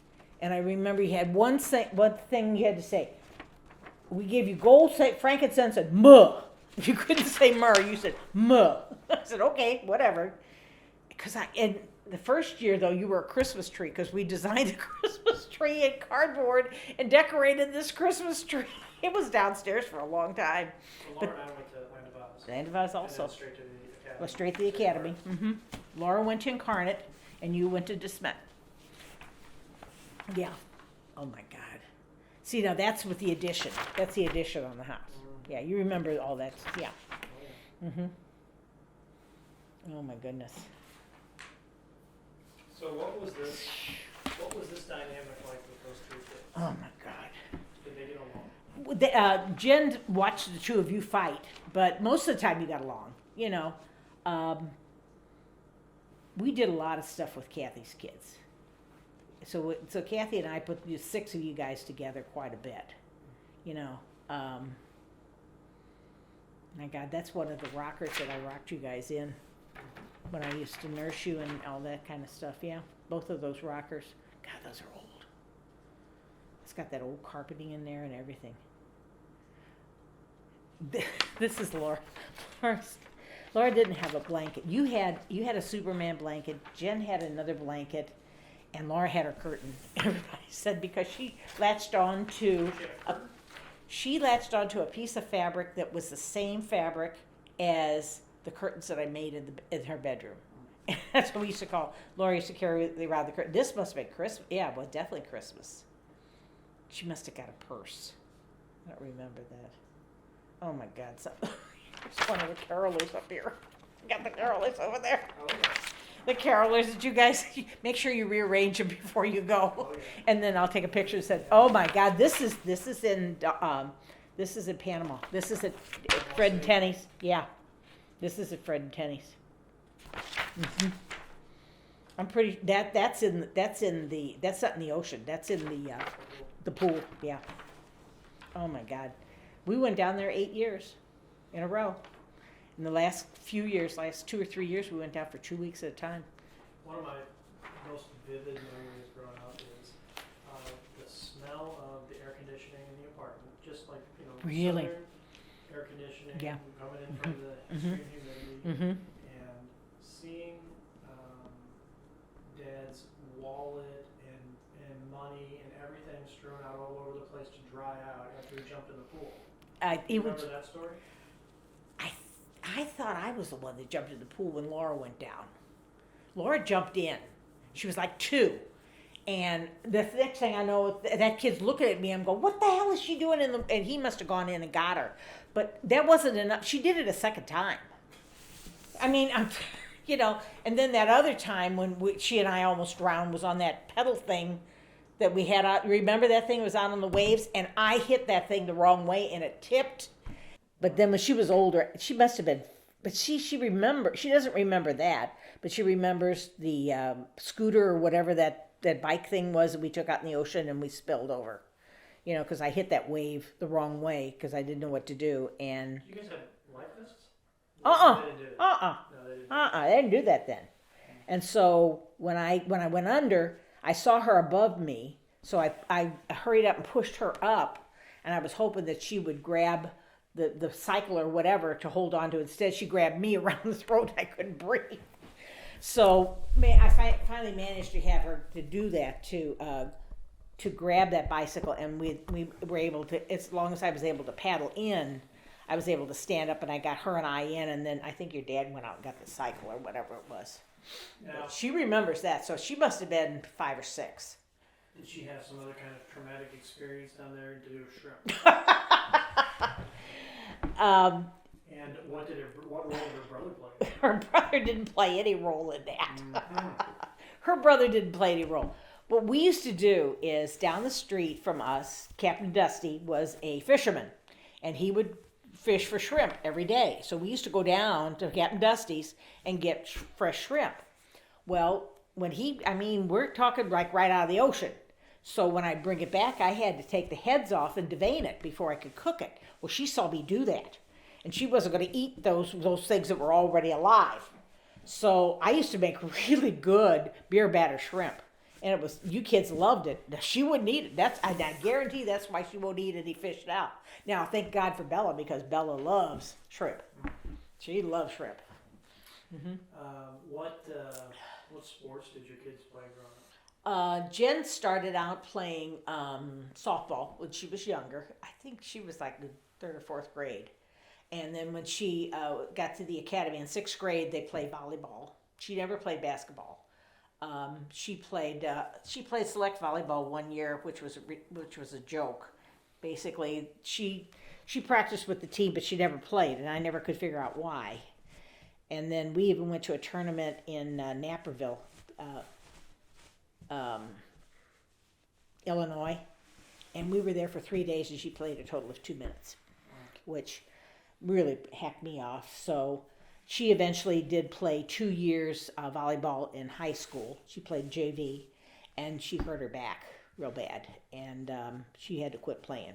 and I remember you had one thing you had to say. We gave you gold, frankincense, and myrrh. If you couldn't say myrrh, you said myrrh. I said, okay, whatever. And the first year, though, you were a Christmas tree because we designed a Christmas tree in cardboard and decorated this Christmas tree. It was downstairs for a long time. So Laura and I went to Land of Oz. Land of Oz also. And then straight to the academy. Well, straight to the academy. Mm-hmm. Laura went to Incarnate, and you went to DeSmet. Yeah. Oh my God. See, now that's with the addition. That's the addition on the house. Yeah, you remember all that. Yeah. Oh, yeah. Oh my goodness. So what was this dynamic like with those three kids? Oh my God. Did they get along? Jen watched the two of you fight, but most of the time you got along. You know, we did a lot of stuff with Kathy's kids. So Kathy and I put the 6 of you guys together quite a bit. You know, my God, that's one of the rockers that I rocked you guys in when I used to nurse you and all that kind of stuff. Yeah, both of those rockers. God, those are old. It's got that old carpeting in there and everything. This is Laura. Laura didn't have a blanket. You had a Superman blanket. Jen had another blanket, and Laura had her curtain. Everybody said because she latched on to a piece of fabric that was the same fabric as the curtains that I made in her bedroom. And that's what we used to call. Laura used to carry around the curtain. This must have been Christmas. Yeah, well, definitely Christmas. She must have got a purse. I don't remember that. Oh my God! There's one of the carolers up here. Got the carolers over there. Oh, yeah. The carolers that you guys make sure you rearrange them before you go, Oh, yeah. and then I'll take a picture and say, "Oh my God, this is in Panama. This is at Fred and Tenny's. Yeah, this is at Fred and Tenny's. I'm pretty that's not in the ocean. That's in the pool. Yeah. Oh my God, we went down there 8 years in a row. In the last 2 or 3 years, we went down for 2 weeks at a time. One of my most vivid memories growing up is the smell of the air conditioning in the apartment, just like, Really? southern air conditioning Yeah. coming in from the extreme humidity, and seeing Dad's wallet and money and everything strewn out all over the place to dry out after he jumped in the pool. Remember that story? I thought I was the one that jumped in the pool when Laura went down. Laura jumped in. She was like 2. And the next thing I know, that kid's looking at me. I'm going, what the hell is she doing and he must have gone in and got her. But that wasn't enough. She did it a second time. I mean, and then that other time when she and I almost drowned was on that pedal thing that we had out. Remember that thing was out on the waves? And I hit that thing the wrong way and it tipped. But then when she was older, she must have been, but she doesn't remember that, but she remembers the scooter or whatever that bike thing was that we took out in the ocean and we spilled over. Because I hit that wave the wrong way because I didn't know what to do. And You guys had life vests? Uh-uh. They didn't do it. Uh-uh. No, they didn't. they didn't do that then. And so when I went under, I saw her above me, so I hurried up and pushed her up, and I was hoping that she would grab the cycle or whatever to hold on to. Instead, she grabbed me around the throat. I couldn't breathe. So I finally managed to have her to do that, to grab that bicycle, and we were able to, as long as I was able to paddle in, I was able to stand up, and I got her and I in, and then I think your dad went out and got the cycle or whatever it was. Now, But she remembers that, so she must have been 5 or 6. did she have some other kind of traumatic experience down there and to do a shrimp? And what role did her brother play? Her brother didn't play any role in that. Her brother didn't play any role. What we used to do is down the street from us, Captain Dusty was a fisherman, and he would fish for shrimp every day. So we used to go down to Captain Dusty's and get fresh shrimp. Well, we're talking like right out of the ocean. So when I bring it back, I had to take the heads off and devein it before I could cook it. Well, she saw me do that, and she wasn't going to eat those things that were already alive. So I used to make really good beer batter shrimp, and it was, you kids loved it. She wouldn't eat it. I guarantee that's why she won't eat any fish now. Now, thank God for Bella, because Bella loves shrimp. She loves shrimp. What sports did your kids play growing up? Jen started out playing softball when she was younger. I think she was like in 3rd or 4th grade. And then when she got to the academy in 6th grade, they played volleyball. She never played basketball. She played select volleyball one year, which was a joke. Basically, she practiced with the team, but she never played, and I never could figure out why. And then we even went to a tournament in Naperville, Illinois, and we were there for 3 days, and she played a total of 2 minutes, which really hacked me off. So she eventually did play 2 years volleyball in high school. She played JV, and she hurt her back real bad, and she had to quit playing.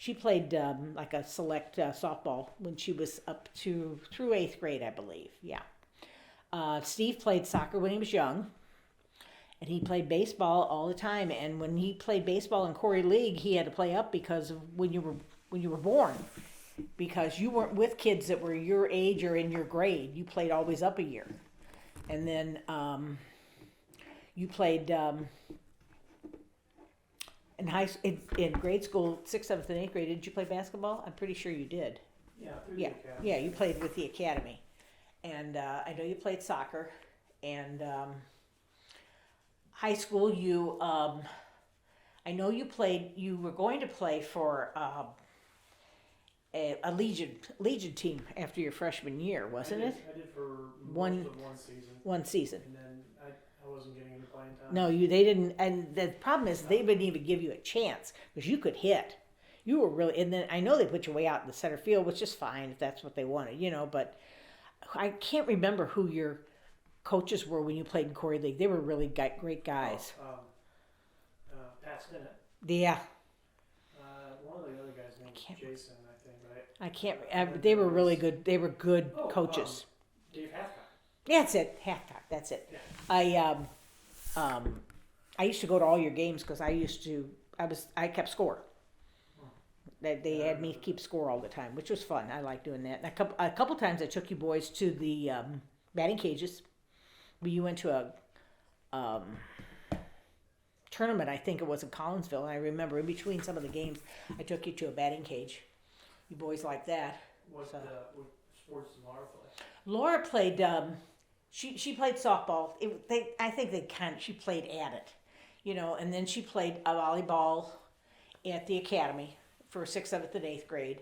She played like a select softball when she was up to through 8th grade, I believe. Yeah. Steve played soccer when he was young, and he played baseball all the time. And when he played baseball in Corey League, he had to play up because of when you were born, because you weren't with kids that were your age or in your grade. You played always up a year, and then you played. In grade school, 6th, 7th, and 8th grade, did you play basketball? I'm pretty sure you did. Yeah, Yeah, you played with the academy. And I know you played soccer. And high school, I know you were going to play for a Legion team after your freshman year, wasn't it? I did for One- most of one season. One season. And then I wasn't getting any playing time. No, they didn't, and the problem is they wouldn't even give you a chance because you could hit. You were really, and then I know they put you way out in the center field, which is fine if that's what they wanted, but I can't remember who your coaches were when you played in Corey League. They were really great guys. Pat Stinnett. Yeah, One of the other guys named Jason, I think, right? I can't. They were really good. They were good coaches. Dave Hathcock. That's it, Halfcock. That's it. Yeah. I used to go to all your games because I kept score. They had me keep score all the time, which was fun. I liked doing that. And a couple times I took you boys to the batting cages. You went to a tournament, I think it was in Collinsville, and I remember in between some of the games, I took you to a batting cage. You boys like that. What sports did Laura play? Laura played. She played softball. She played at it, and then she played a volleyball at the academy for 6th, 7th, and 8th grade.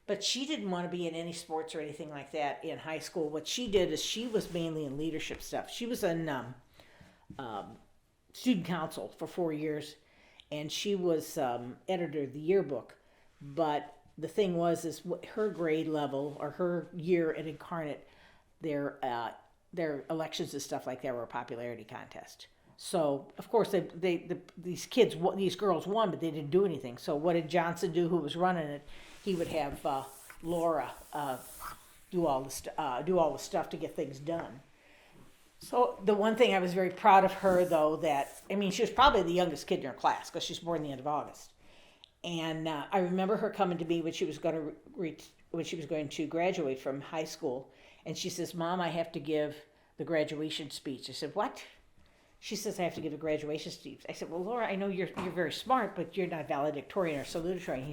But she didn't want to be in any sports or anything like that in high school. What she did is she was mainly in leadership stuff. She was in student council for 4 years, and she was editor of the yearbook. But the thing is her grade level or her year at Incarnate, their elections and stuff like that were a popularity contest. So of course these girls won, but they didn't do anything. So what did Johnson do, who was running it? He would have Laura do all the stuff to get things done. So the one thing I was very proud of her, though, she was probably the youngest kid in her class because she was born the end of August. And I remember her coming to me when she was going to graduate from high school, and she says, "Mom, I have to give the graduation speech." I said, "What?" She says, "I have to give a graduation speech." I said, "Well, Laura, I know you're very smart, but you're not valedictorian or salutatorian."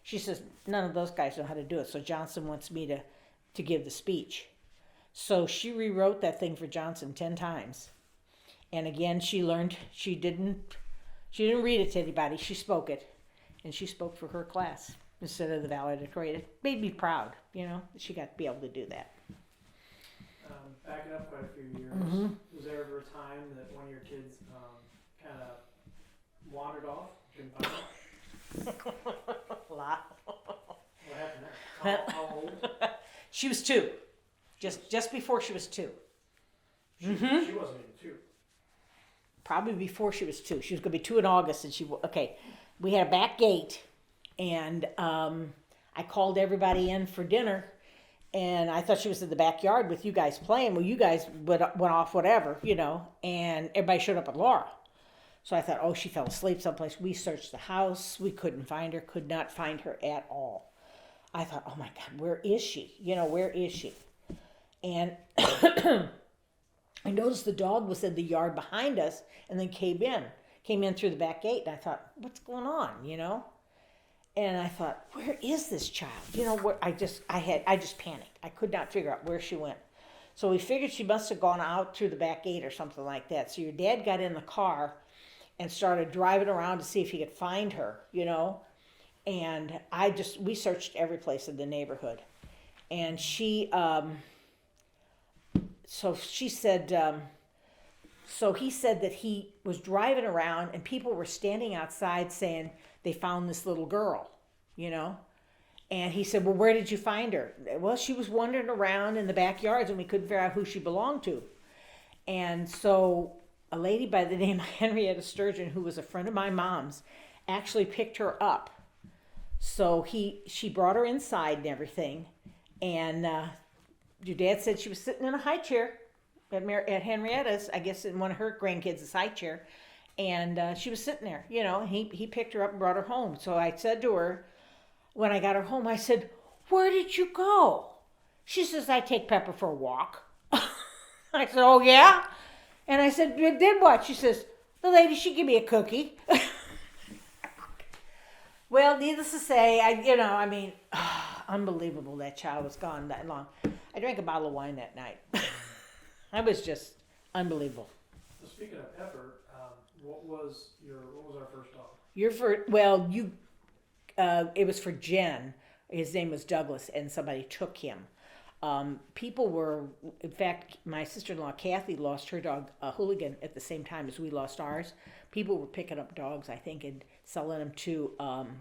She says, "None of those guys know how to do it, so Johnson wants me to give the speech." So she rewrote that thing for Johnson 10 times. And again, she learned she didn't read it to anybody, she spoke it. And she spoke for her class instead of the valedictorian. It made me proud, she got to be able to do that. Backing up quite a few years, was there ever a time that one of your kids kind of wandered off? Couldn't find it? A lot. What happened there? How old? She was 2. Just before she was 2. She wasn't even 2. Probably before she was 2. She was going to be 2 in August, and we had a back gate, and I called everybody in for dinner, and I thought she was in the backyard with you guys playing. Well, you guys went off whatever, and everybody showed up at Laura. So I thought, oh, she fell asleep someplace. We searched the house. We couldn't find her, could not find her at all. I thought, oh my God, where is she? Where is she? And I noticed the dog was in the yard behind us and then came in through the back gate. And I thought, what's going on, And I thought, where is this child? Where I just panicked. I could not figure out where she went. So we figured she must have gone out through the back gate or something like that. So your dad got in the car and started driving around to see if he could find her, And we searched every place in the neighborhood. And so he said that he was driving around and people were standing outside saying they found this little girl, And he said, well, where did you find her? Well, she was wandering around in the backyards and we couldn't figure out who she belonged to. And so a lady by the name of Henrietta Sturgeon, who was a friend of my mom's, actually picked her up. So she brought her inside and everything. And your dad said she was sitting in a high chair at Henrietta's, I guess in one of her grandkids' high chair. And she was sitting there, he picked her up and brought her home. So I said to her, when I got her home, I said, where did you go? She says, I take Pepper for a walk. I said, oh yeah? And I said, then what? She says, the lady, she gave me a cookie. Well, needless to say, unbelievable that child was gone that long. I drank a bottle of wine that night. I was just unbelievable. So speaking of Pepper, what was our first dog? It was for Jen. His name was Douglas, and somebody took him. In fact, my sister-in-law Kathy lost her dog, Hooligan, at the same time as we lost ours. People were picking up dogs, I think, and selling them to.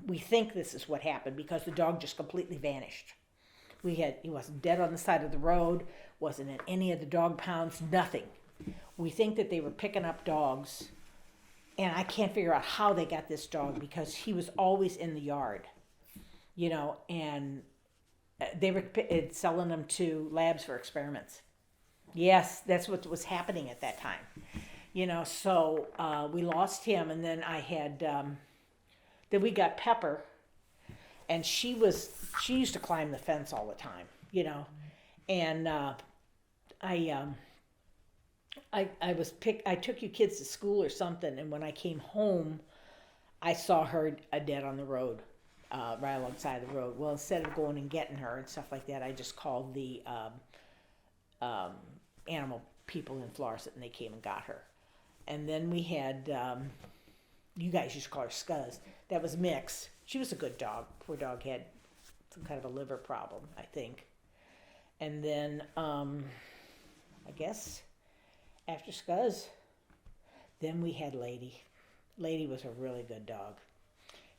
We think this is what happened because the dog just completely vanished. He wasn't dead on the side of the road, wasn't in any of the dog pounds, nothing. We think that they were picking up dogs, and I can't figure out how they got this dog because he was always in the yard, and they were selling them to labs for experiments. Yes, that's what was happening at that time. So we lost him, and then then we got Pepper, and she used to climb the fence all the time, and I took you kids to school or something, and when I came home, I saw her dead on the road, right alongside the road. Well, instead of going and getting her and stuff like that, I just called the animal people in Florissant, and they came and got her. And then we had, you guys used to call her Scuzz. That was Mix. She was a good dog. Poor dog had some kind of a liver problem, I think. And then, I guess, after Scuzz, then we had Lady. Lady was a really good dog.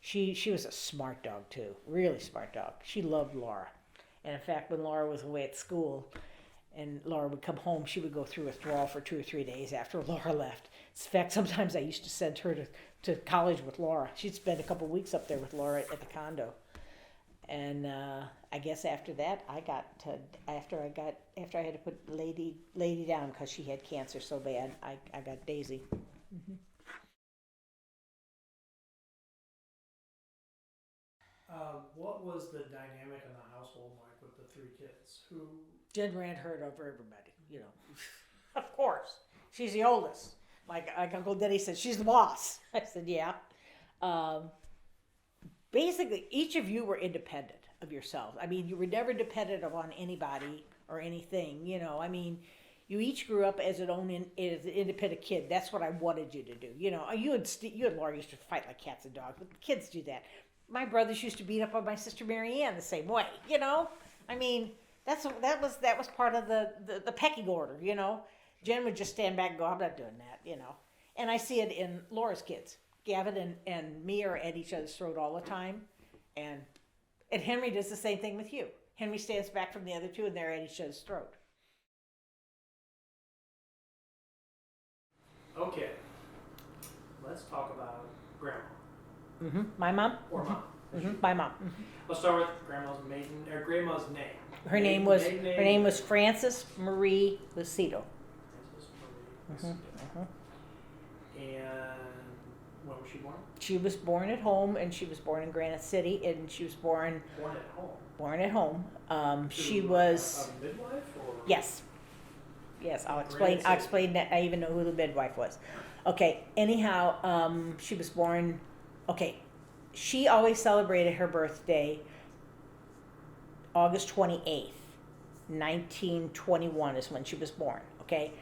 She was a smart dog too, really smart dog. She loved Laura. And in fact, when Laura was away at school and Laura would come home, she would go through withdrawal for 2 or 3 days after Laura left. In fact, sometimes I used to send her to college with Laura. She'd spend a couple weeks up there with Laura at the condo. And I guess after that, after I had to put Lady down because she had cancer so bad, I got Daisy. Mm-hmm. What was the dynamic in the household like with the 3 kids? Jen ran herd over everybody, Of course. She's the oldest. Like Uncle Denny said, she's the boss. I said, yeah. Basically, each of you were independent of yourselves. You were never dependent upon anybody or anything, You each grew up as an independent kid. That's what I wanted you to do. You and Laura used to fight like cats and dogs, but the kids do that. My brothers used to beat up on my sister Mary Ann the same way, that was part of the pecking order, Jen would just stand back and go, I'm not doing that, And I see it in Laura's kids. Gavin and me are at each other's throat all the time, and Henry does the same thing with you. Henry stands back from the other two, and they're at each other's throat. Okay, let's talk about Grandma. Mm-hmm. My mom? Or Mom. Mm-hmm. My mom. Mm-hmm. Let's start with Grandma's name. Her name was Frances Marie Lucido. Frances Marie Lucido. Mm-hmm. And when was she born? She was born at home, and she was born in Granite City, and she was born at home. Born at home. She was was a midwife, or yes. I'll explain that. I even know who the midwife was. Okay. Anyhow, she was born. Okay, she always celebrated her birthday August 28th, 1921 is when she was born, okay?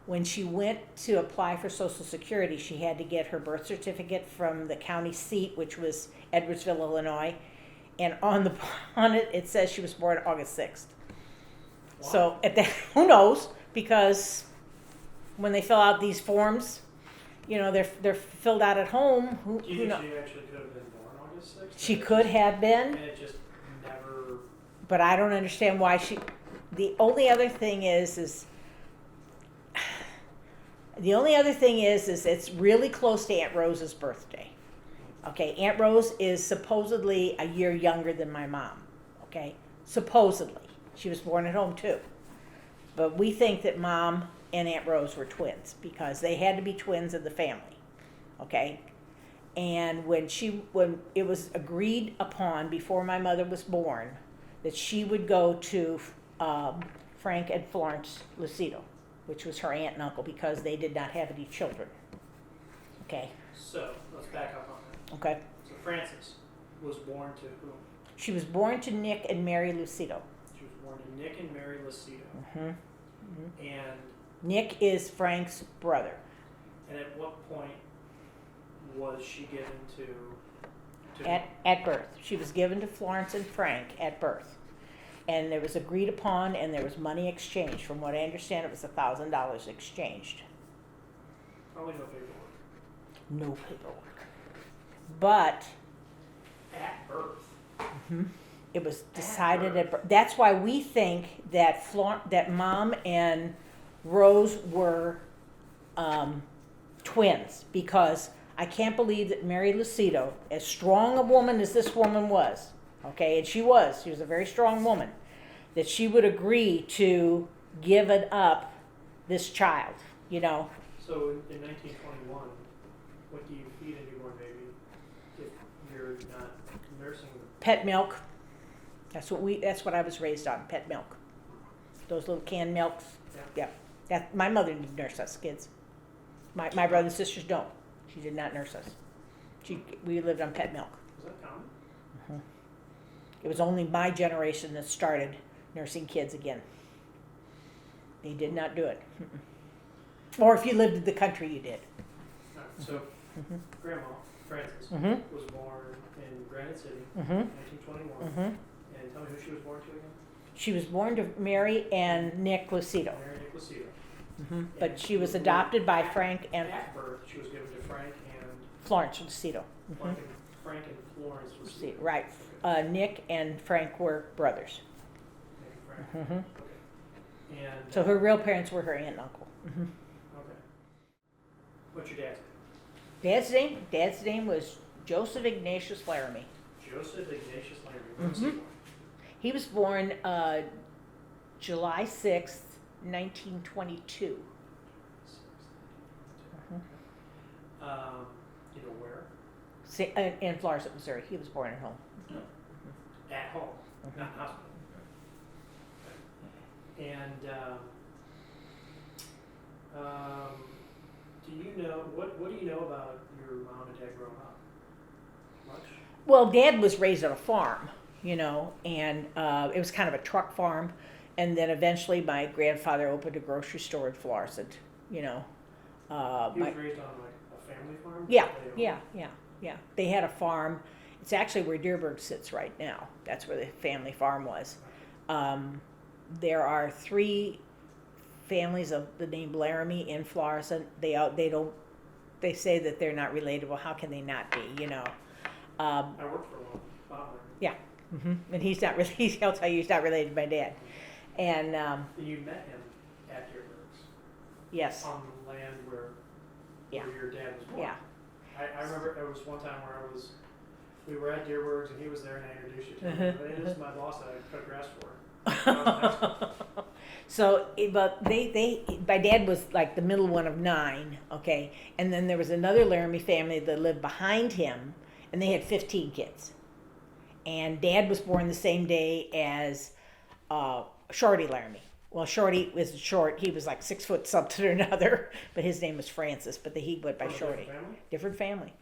When she went to apply for Social Security, she had to get her birth certificate from the county seat, which was Edwardsville, Illinois. And on it, it says she was born August 6th. Wow. So at that, who knows? Because when they fill out these forms, you know, they're filled out at home. Do you Who think knows? she actually could have been born August 6th? She could have been, And it just never. but I don't understand why she. The only other thing is it's really close to Aunt Rose's birthday. Okay, Aunt Rose is supposedly a year younger than my mom. Okay, supposedly. She was born at home too. But we think that Mom and Aunt Rose were twins because they had to be twins in the family. Okay? And when it was agreed upon before my mother was born that she would go to Frank and Florence Lucido, which was her aunt and uncle, because they did not have any children. Okay? So let's back up on that. Okay? So Frances was born to whom? She was born to Nick and Mary Lucido. She was born to Nick and Mary Lucido. Mm-hmm. And Nick is Frank's brother. at what point was she given to At birth. She was given to Florence and Frank at birth. And it was agreed upon and there was money exchanged. From what I understand, it was $1,000 exchanged. probably no paperwork? No paperwork. But At birth. it was decided at birth. That's why we think that that Mom and Rose were twins, because I can't believe that Mary Lucido, as strong a woman as this woman was, okay, and she was a very strong woman, that she would agree to give it up this child, you know. So in 1921, what do you feed a newborn baby if you're not nursing them? Pet milk. That's what I was raised on, pet milk. Those little canned milks. Yeah. Yeah. My mother didn't nurse us kids. My brothers and sisters don't. She did not nurse us. We lived on pet milk. Is that common? It was only my generation that started nursing kids again. They did not do it. Or if you lived in the country, you did. All right, so Grandma Frances Mm-hmm. was born in Granite City, Mm-hmm. 1921. Mm-hmm. And tell me who she was born to again? She was born to Mary and Nick Lucido. Mary Nick Lucido. But she was adopted by Frank and At birth, she was given to Frank and Florence Lucido. Frank and Florence Lucido. Right. Nick and Frank were brothers. Nick and Frank. Mm-hmm. Okay. And So her real parents were her aunt and uncle. okay. What's your dad's name? Dad's name was Joseph Ignatius Laramie. Joseph Ignatius Laramie. When was he born? He was born July 6th, 1922. You know where? In Florissant, Missouri. He was born at home. At home, not in hospital. Okay. And do you know what do you know about your mom and dad growing up? Much? Well, Dad was raised on a farm, you know, and it was kind of a truck farm. And then eventually my grandfather opened a grocery store in Florissant, you know. He was raised on like a family farm? Yeah, They owned- yeah. They had a farm. It's actually where Deerberg sits right now. That's where the family farm was. There are 3 families of the name Laramie in Florissant. They say that they're not related. Well, how can they not be, you know? I worked for one. Bob Yeah. And he's not really, he'll tell you he's not related to my dad. And, Laramie. You met him at Deerberg's yes, on the land where Yeah. your dad was born. yeah. I remember there was one time where we were at Deerberg's and he was there and I introduced you to him. Hey, this is my boss that I cut grass for. So, but my dad was like the middle one of 9, okay? And then there was another Laramie family that lived behind him, and they had 15 kids. And Dad was born the same day as Shorty Laramie. Well, Shorty was short. He was like 6 foot something or another, but his name was Francis, but he went by From a Shorty. different family? Different family.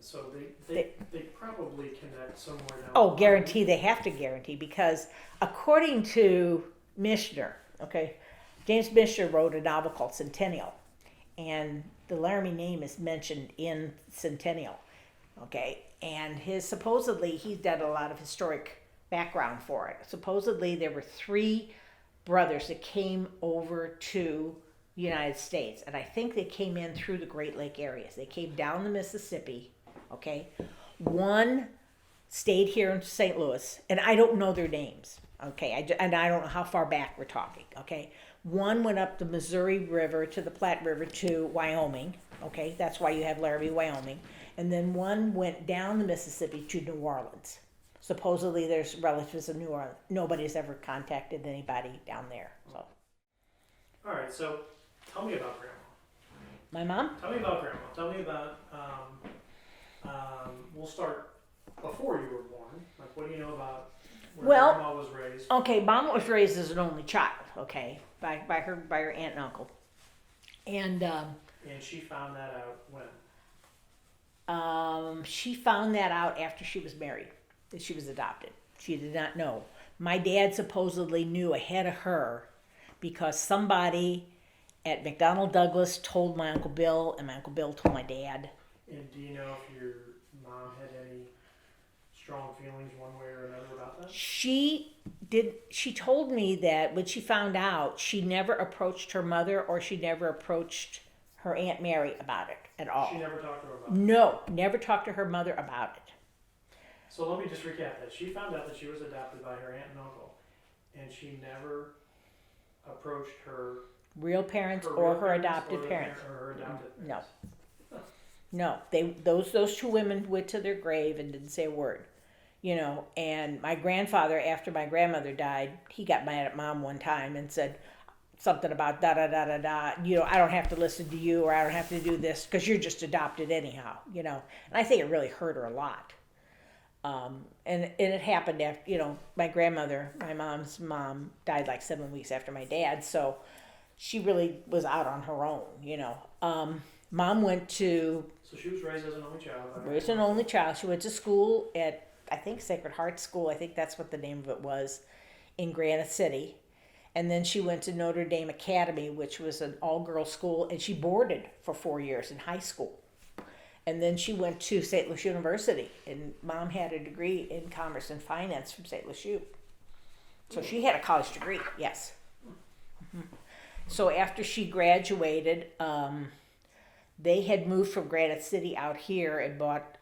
So they probably connect somewhere down. Oh, the guarantee. They have to guarantee because according to Michener, okay? James Michener wrote a novel called Centennial, and the Laramie name is mentioned in Centennial, okay? And supposedly he's done a lot of historic background for it. Supposedly there were 3 brothers that came over to the United States, and I think they came in through the Great Lake areas. They came down the Mississippi, okay? One stayed here in St. Louis, and I don't know their names, okay? And I don't know how far back we're talking, okay? One went up the Missouri River to the Platte River to Wyoming, okay? That's why you have Laramie, Wyoming. And then one went down the Mississippi to New Orleans. Supposedly there's relatives in New Orleans. Nobody's ever contacted anybody down there, so. All right, so tell me about Grandma. My mom? Tell me about Grandma. Tell me about, we'll start before you were born. Like, what do you know about where Well, Grandma was raised? Okay, mom was raised as an only child, okay, by her aunt and uncle. And And she found that out when? she found that out after she was married, that she was adopted. She did not know. My dad supposedly knew ahead of her because somebody at McDonnell Douglas told my Uncle Bill, and my Uncle Bill told my dad. And do you know if your mom had any strong feelings one way or another about that? She told me that when she found out, she never approached her mother or she never approached her Aunt Mary about it at all. She never talked to her about it? No, never talked to her mother about it. So let me just recap that. She found out that she was adopted by her aunt and uncle, and she never approached her Real parents real or her parents adopted or parents. or her adopted No. parents. No, those 2 women went to their grave and didn't say a word, you know. And my grandfather, after my grandmother died, he got mad at mom one time and said something about da da da da da. You know, I don't have to listen to you, or I don't have to do this because you're just adopted anyhow, you know. And I think it really hurt her a lot. And it happened after, you know, my grandmother, my mom's mom, died like 7 weeks after my dad, so she really was out on her own, you know. Mom went to So she was raised as an only child. Raised an only child. She went to school at, I think, Sacred Heart School. I think that's what the name of it was, in Granite City. And then she went to Notre Dame Academy, which was an all-girls school, and she boarded for 4 years in high school. And then she went to St. Louis University, and Mom had a degree in commerce and finance from St. Louis U. So she had a college degree, yes. Mm-hmm. So after she graduated, they had moved from Granite City out here and bought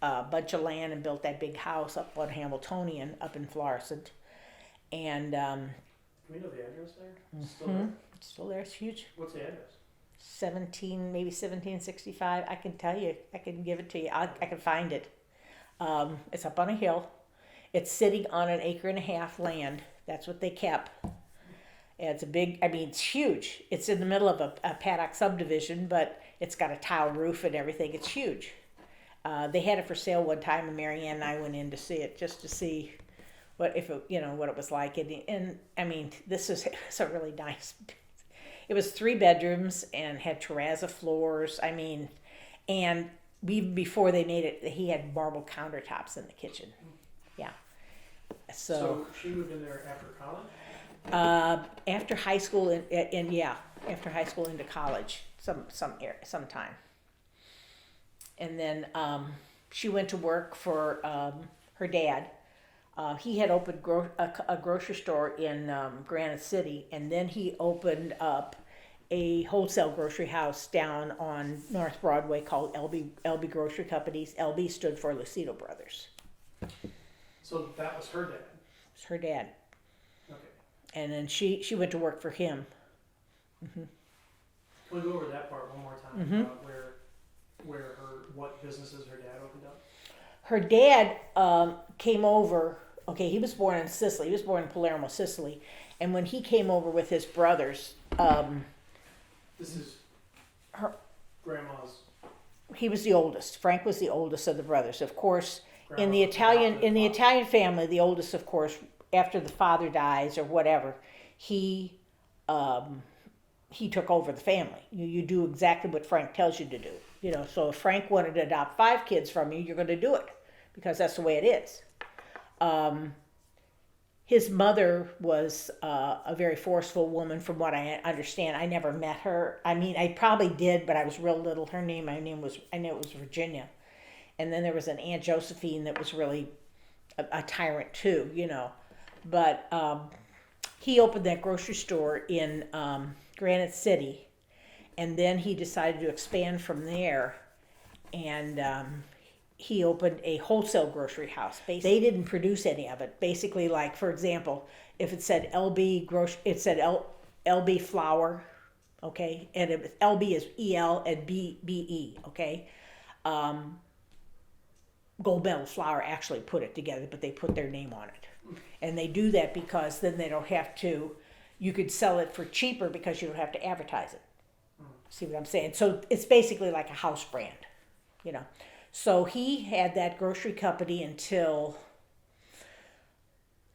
a bunch of land and built that big house up on Hamiltonian up in Florissant. And Can we know the address there? It's still there? it's still there. It's huge. What's the address? 1765. I can tell you. I can give it to you. I can find it. It's up on a hill. It's sitting on an 1.5 acre land. That's what they kept. And it's a big, I mean, it's huge. It's in the middle of a paddock subdivision, but it's got a tile roof and everything. It's huge. They had it for sale one time, and Mary Ann and I went in to see it, just to see what it was like. And I mean, it's a really nice. It was 3 bedrooms and had terrazzo floors. I mean, and even before they made it, he had marble countertops in the kitchen. Yeah. So she moved in there after college? After high school, after high school into college, sometime. And then she went to work for her dad. He had opened a grocery store in Granite City, and then he opened up a wholesale grocery house down on North Broadway called LB Grocery Companies. LB stood for Lucido Brothers. So that was her dad? It was her dad. Okay. And then she went to work for him. Mm-hmm. Can we go over that part one more time? Mm-hmm. About what businesses her dad opened up? Her dad came over. Okay, he was born in Sicily. He was born in Palermo, Sicily. And when he came over with his brothers, this is her grandma's. He was the oldest. Frank was the oldest of the brothers. Of course, in the Grandma's Italian family, the oldest, of course, after the father dies or whatever, he took over the family. You do exactly what Frank tells you to do. You know, so if Frank wanted to adopt 5 kids from you, you're going to do it because that's the way it is. his mother was a very forceful woman, from what I understand. I never met her. I mean, I probably did, but I was real little. I knew it was Virginia. And then there was an Aunt Josephine that was really a tyrant too, you know. But he opened that grocery store in Granite City, and then he decided to expand from there, and he opened a wholesale grocery house. They didn't produce any of it. Basically, like for example, if it said it said LB flour, okay, and LB is EL and BE, okay. Gold Medal Flour actually put it together, but they put their name on it, and they do that because then they don't have to. You could sell it for cheaper because you don't have to advertise it. See what I'm saying? So it's basically like a house brand, you know. So he had that grocery company until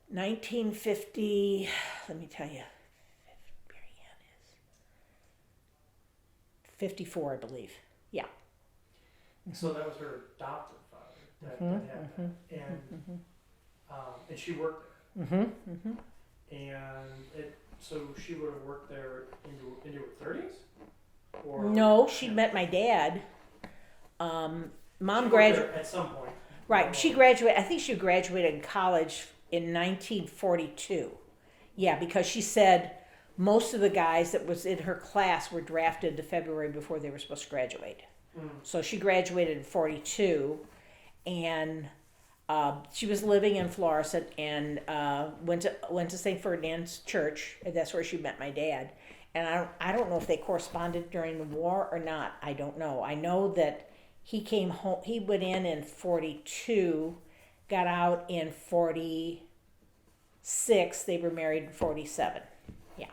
1950. Let me tell you, Marianne is 54, I believe. Yeah. So that was her adopted father that had that, and she worked there. And so she would have worked there into her 30s. Or No, she met my dad. Mom graduated at some point. Right. She graduated. I think she graduated in college in 1942. Yeah, because she said most of the guys that was in her class were drafted to February before they were supposed to graduate. So she graduated in 42, and she was living in Florissant, and went to St. Ferdinand's Church, and that's where she met my dad. And I don't know if they corresponded during the war or not. I don't know. I know that he came home. He went in 42, got out in 46. They were married in 47. Yeah.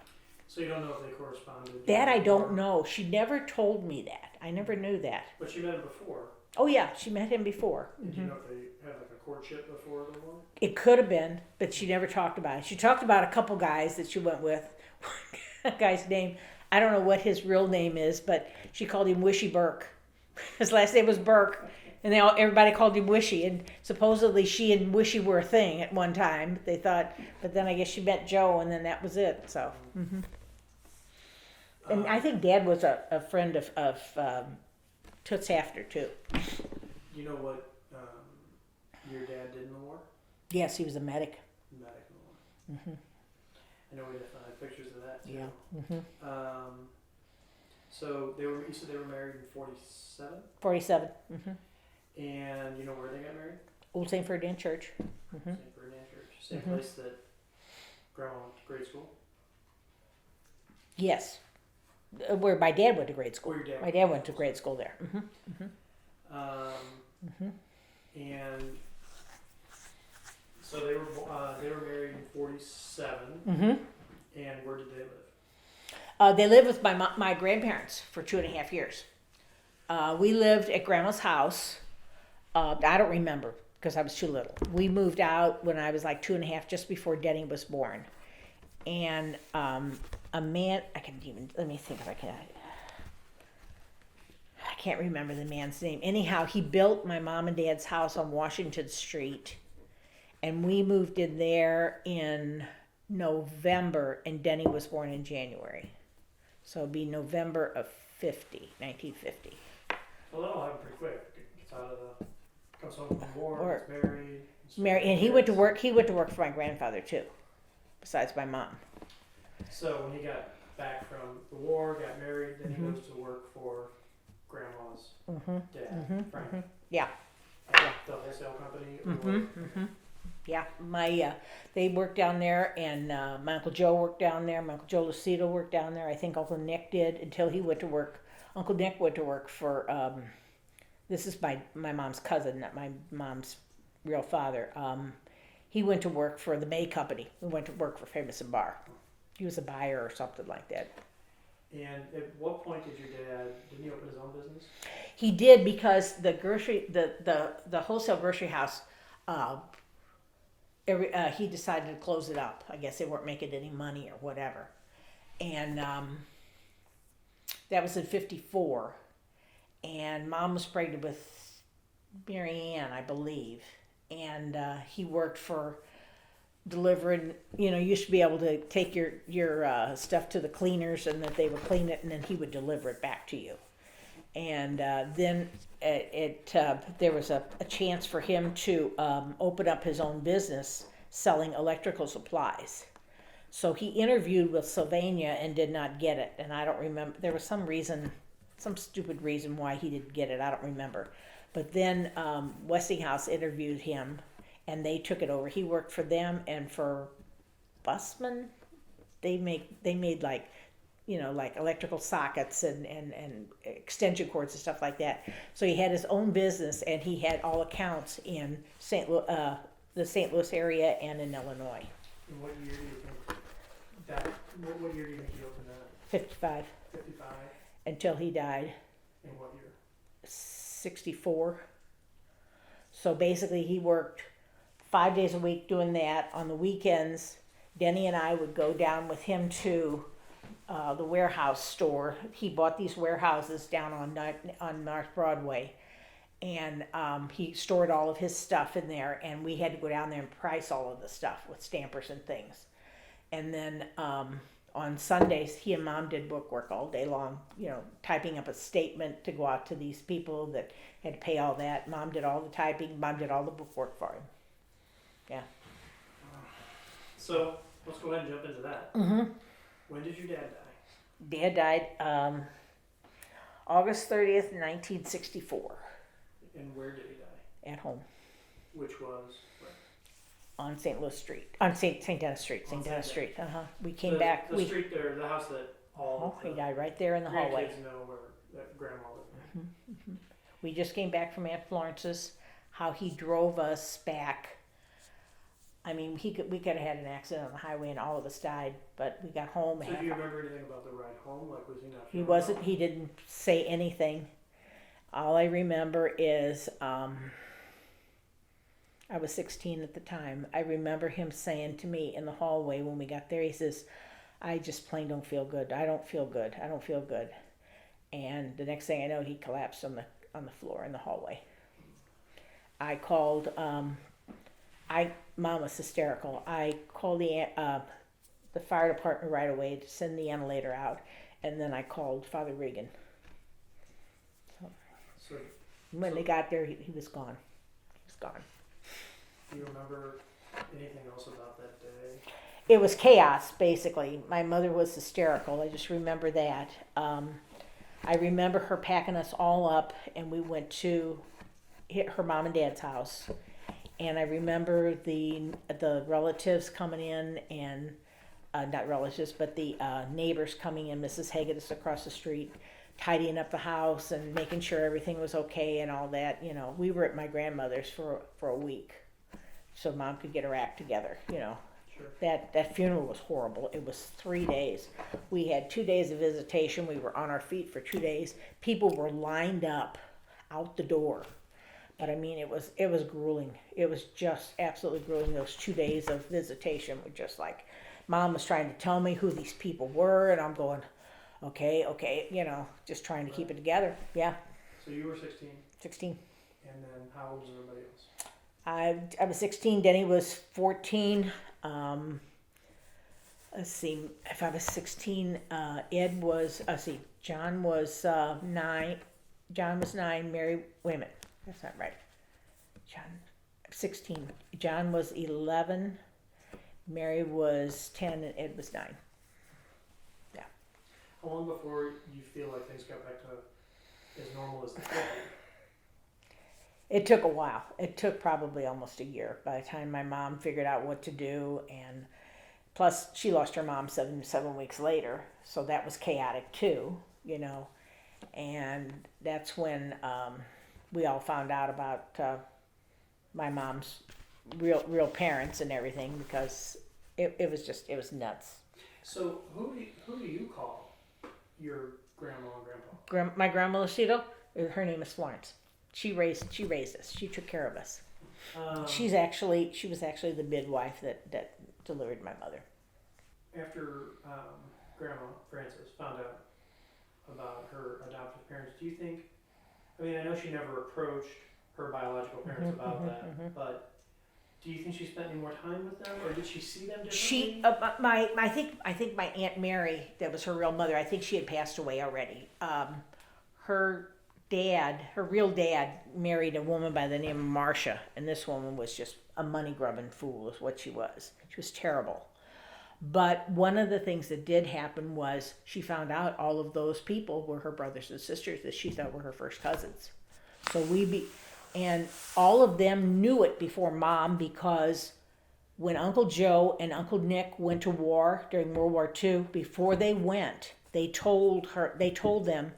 So you don't know if they corresponded? That I don't know. She never told me that. I never knew that. But you met him before. Oh yeah, she met him before. Did you know if they had like a courtship before the war? It could have been, but she never talked about it. She talked about a couple guys that she went with. A guy's name, I don't know what his real name is, but she called him Wishy Burke. His last name was Burke, and everybody called him Wishy. And supposedly she and Wishy were a thing at one time. They thought, but then I guess she met Joe, and then that was it. So, and I think Dad was a friend of Toots Hafter too. You know what your dad did in the war? Yes, he was a medic. Medic in the war. I know we definitely had pictures of that too. Yeah. So you said they were married in 47? 47. And you know where they got married? Old St. Ferdinand Church. St. Ferdinand Church. Same place that Grandma went to grade school? Yes. Where my dad went to grade school. Where your dad My dad went to grade school there. And so they were married in 47. And where did they live? They lived with my grandparents for 2.5 years. We lived at Grandma's house. I don't remember because I was too little. We moved out when I was like 2.5, just before Denny was born. And a man, let me think if I can't remember the man's name. Anyhow, he built my mom and dad's house on Washington Street. And we moved in there in November, and Denny was born in January. So it'd be November of 1950. Well, that'll happen pretty quick. Comes home from the war, gets married. And he went to work. He went to work for my grandfather too, besides my mom. So when he got back from the war, got married, then he goes to work for Grandma's dad, Frank. Yeah. At the wholesale company. Yeah, they worked down there, and my Uncle Joe worked down there. My Uncle Joe Lucido worked down there. I think Uncle Nick did until he went to work. Uncle Nick went to work for, this is my mom's cousin, not my mom's real father. He went to work for the May Company. He went to work for Famous and Bar. He was a buyer or something like that. And at what point didn't he open his own business? He did, because the wholesale grocery house, he decided to close it up. I guess they weren't making any money or whatever. And that was in 54. And Mom was pregnant with Mary Ann, I believe. And he worked for delivering, you used to be able to take your stuff to the cleaners and that they would clean it and then he would deliver it back to you. And then there was a chance for him to open up his own business selling electrical supplies. So he interviewed with Sylvania and did not get it. And I don't remember, there was some reason, some stupid reason why he didn't get it. I don't remember. But then Westinghouse interviewed him and they took it over. He worked for them and for Busman. They made like, like electrical sockets and extension cords and stuff like that. So he had his own business and he had all accounts in the St. Louis area and in Illinois. And what year do you think that? What year do you think he opened that? 55. 55. Until he died. In what year? 64. So basically, he worked 5 days a week doing that. On the weekends, Denny and I would go down with him to the warehouse store. He bought these warehouses down on North Broadway, and he stored all of his stuff in there, and we had to go down there and price all of the stuff with stampers and things. And then on Sundays, he and Mom did bookwork all day long, typing up a statement to go out to these people that had to pay all that. Mom did all the typing. Mom did all the bookwork for him. Yeah. So let's go ahead and jump into that. Mm-hmm. When did your dad die? Dad died August 30th, 1964. And where did he die? At home. Which was where? On St. Louis Street. On St. Dennis Street. St. Dennis Street. We came back. The street there, the house that all he died right there in the hallway. Grandkids know where that grandma lived. Mm-hmm. Mm-hmm. We just came back from Aunt Florence's. How he drove us back. I mean, we could have had an accident on the highway and all of us died, but we got home. So do you remember anything about the ride home? Like, was he not? He wasn't. He didn't say anything. All I remember is I was 16 at the time. I remember him saying to me in the hallway when we got there, he says, "I just plain don't feel good. I don't feel good. I don't feel good." And the next thing I know, he collapsed on the floor in the hallway. I called. Mom was hysterical. I called the fire department right away to send the ventilator out, and then I called Father Regan. So when they got there, he was gone. He was gone. Do you remember anything else about that day? It was chaos, basically. My mother was hysterical. I just remember that. I remember her packing us all up, and we went to her mom and dad's house. And I remember the relatives coming in, and not relatives, but the neighbors coming in, Mrs. Hagedis across the street, tidying up the house and making sure everything was okay and all that. We were at my grandmother's for a week, so Mom could get her act together. Sure. That funeral was horrible. It was 3 days. We had 2 days of visitation. We were on our feet for 2 days. People were lined up out the door. But I mean, it was grueling. It was just absolutely grueling. Those 2 days of visitation were just like, Mom was trying to tell me who these people were, and I'm going, okay, just trying to keep it together. Yeah. So you were 16. 16. And then how old was everybody else? I was 16. Denny was 14. Let's see. If I was 16, Ed was. John was 9. John was 9. Mary. Wait a minute. That's not right. 16. John was 11. Mary was 10, and Ed was 9. Yeah. How long before you feel like things got back to as normal as they could be? It took a while. It took probably almost a year by the time my mom figured out what to do, and plus she lost her mom 7 weeks later, so that was chaotic too, and that's when we all found out about my mom's real parents and everything, because it was nuts. So who do you call your grandma and grandpa? My grandma Lucido, her name is Florence. She raised us. She took care of us. She was actually the midwife that delivered my mother. After Grandma Frances found out about her adoptive parents, do you think? I mean, I know she never approached her biological parents about that, but Do you think she spent any more time with them, or did she see them differently? She, I think my Aunt Mary, that was her real mother. I think she had passed away already. Her real dad, married a woman by the name of Marcia, and this woman was just a money grubbing fool, is what she was. She was terrible. But one of the things that did happen was she found out all of those people were her brothers and sisters that she thought were her first cousins. So and all of them knew it before Mom, because when Uncle Joe and Uncle Nick went to war during World War II, before they went, they told them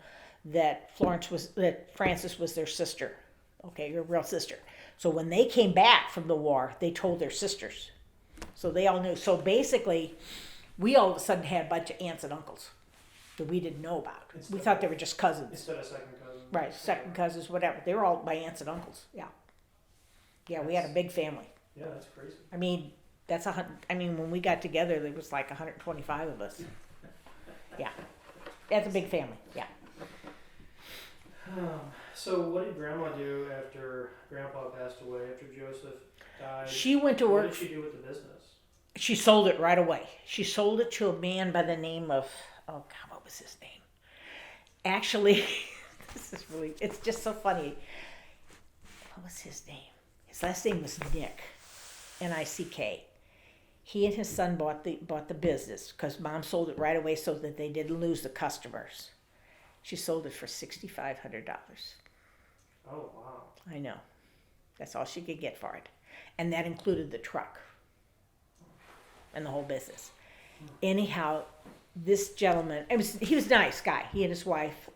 that Frances was their sister, okay, your real sister. So when they came back from the war, they told their sisters. So they all knew. So basically, we all of a sudden had a bunch of aunts and uncles that we didn't know about. We thought they were just cousins. Instead of second cousins. Right, second cousins, whatever. They were all my aunts and uncles. Yeah. Yeah, we had a big family. Yeah, that's crazy. I mean, when we got together, there was like 125 of us. Yeah. That's a big family. Yeah. So what did Grandma do after Grandpa passed away, after Joseph died? She went to work. What did she do with the business? She sold it right away. She sold it to a man by the name of, oh God, what was his name? Actually, it's just so funny. What was his name? His last name was Nick, N-I-C-K. He and his son bought the business because Mom sold it right away so that they didn't lose the customers. She sold it for $6,500. Oh, wow. I know. That's all she could get for it. And that included the truck and the whole business. Anyhow, this gentleman, he was a nice guy. He and his wife,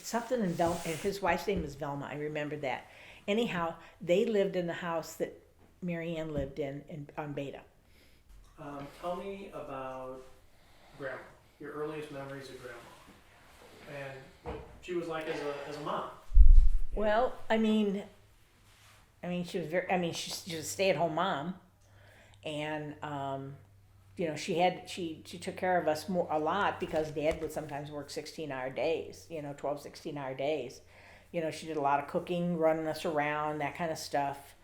something in Velma, his wife's name was Velma, I remember that. Anyhow, they lived in the house that Mary Ann lived in on Beta. Tell me about Grandma, your earliest memories of Grandma, and what she was like as a mom. Well, she was she was a stay-at-home mom, and she took care of us a lot because Dad would sometimes work 16-hour days, 12, 16-hour days. She did a lot of cooking, running us around, that kind of stuff.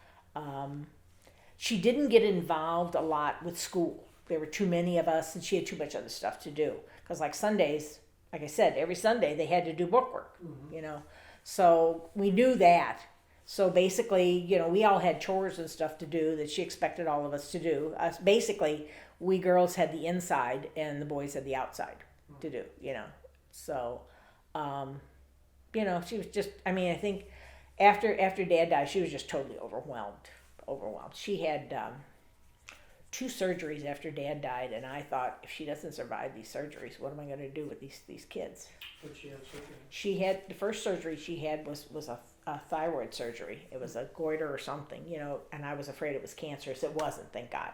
She didn't get involved a lot with school. There were too many of us, and she had too much other stuff to do. Because like Sundays, like I said, every Sunday they had to do bookwork, So we knew that. So basically, we all had chores and stuff to do that she expected all of us to do. Basically, we girls had the inside and the boys had the outside to do, So, she was just, I think after Dad died, she was just totally overwhelmed. She had 2 surgeries after Dad died, and I thought, if she doesn't survive these surgeries, what am I going to do with these kids? What did she have surgery? She had, the first surgery she had was a thyroid surgery. It was a goiter or something, and I was afraid it was cancerous. It wasn't, thank God,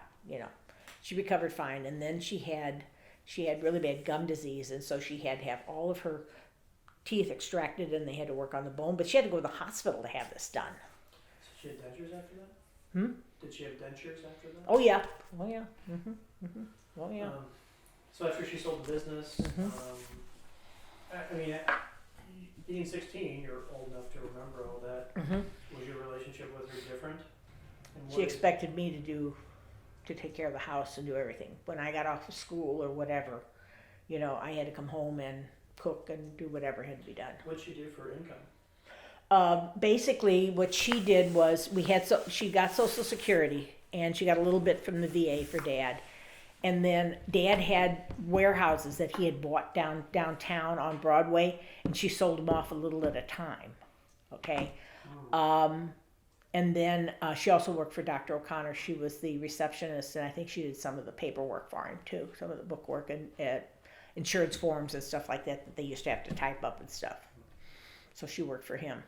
She recovered fine, and then she had really bad gum disease, and so she had to have all of her teeth extracted, and they had to work on the bone, but she had to go to the hospital to have this done. So she had dentures after that? Did she have dentures after that? Oh yeah. Oh yeah. So after she sold the business, being 16, you're old enough to remember all that. Was your relationship with her different? She expected me to take care of the house and do everything. When I got off of school or whatever, I had to come home and cook and do whatever had to be done. What'd she do for income? Basically, what she did was she got Social Security, and she got a little bit from the VA for Dad. And then Dad had warehouses that he had bought downtown on Broadway, and she sold them off a little at a time. Okay. And then she also worked for Dr. O'Connor. She was the receptionist, and I think she did some of the paperwork for him too, some of the bookwork and insurance forms and stuff like that they used to have to type up and stuff. So she worked for him.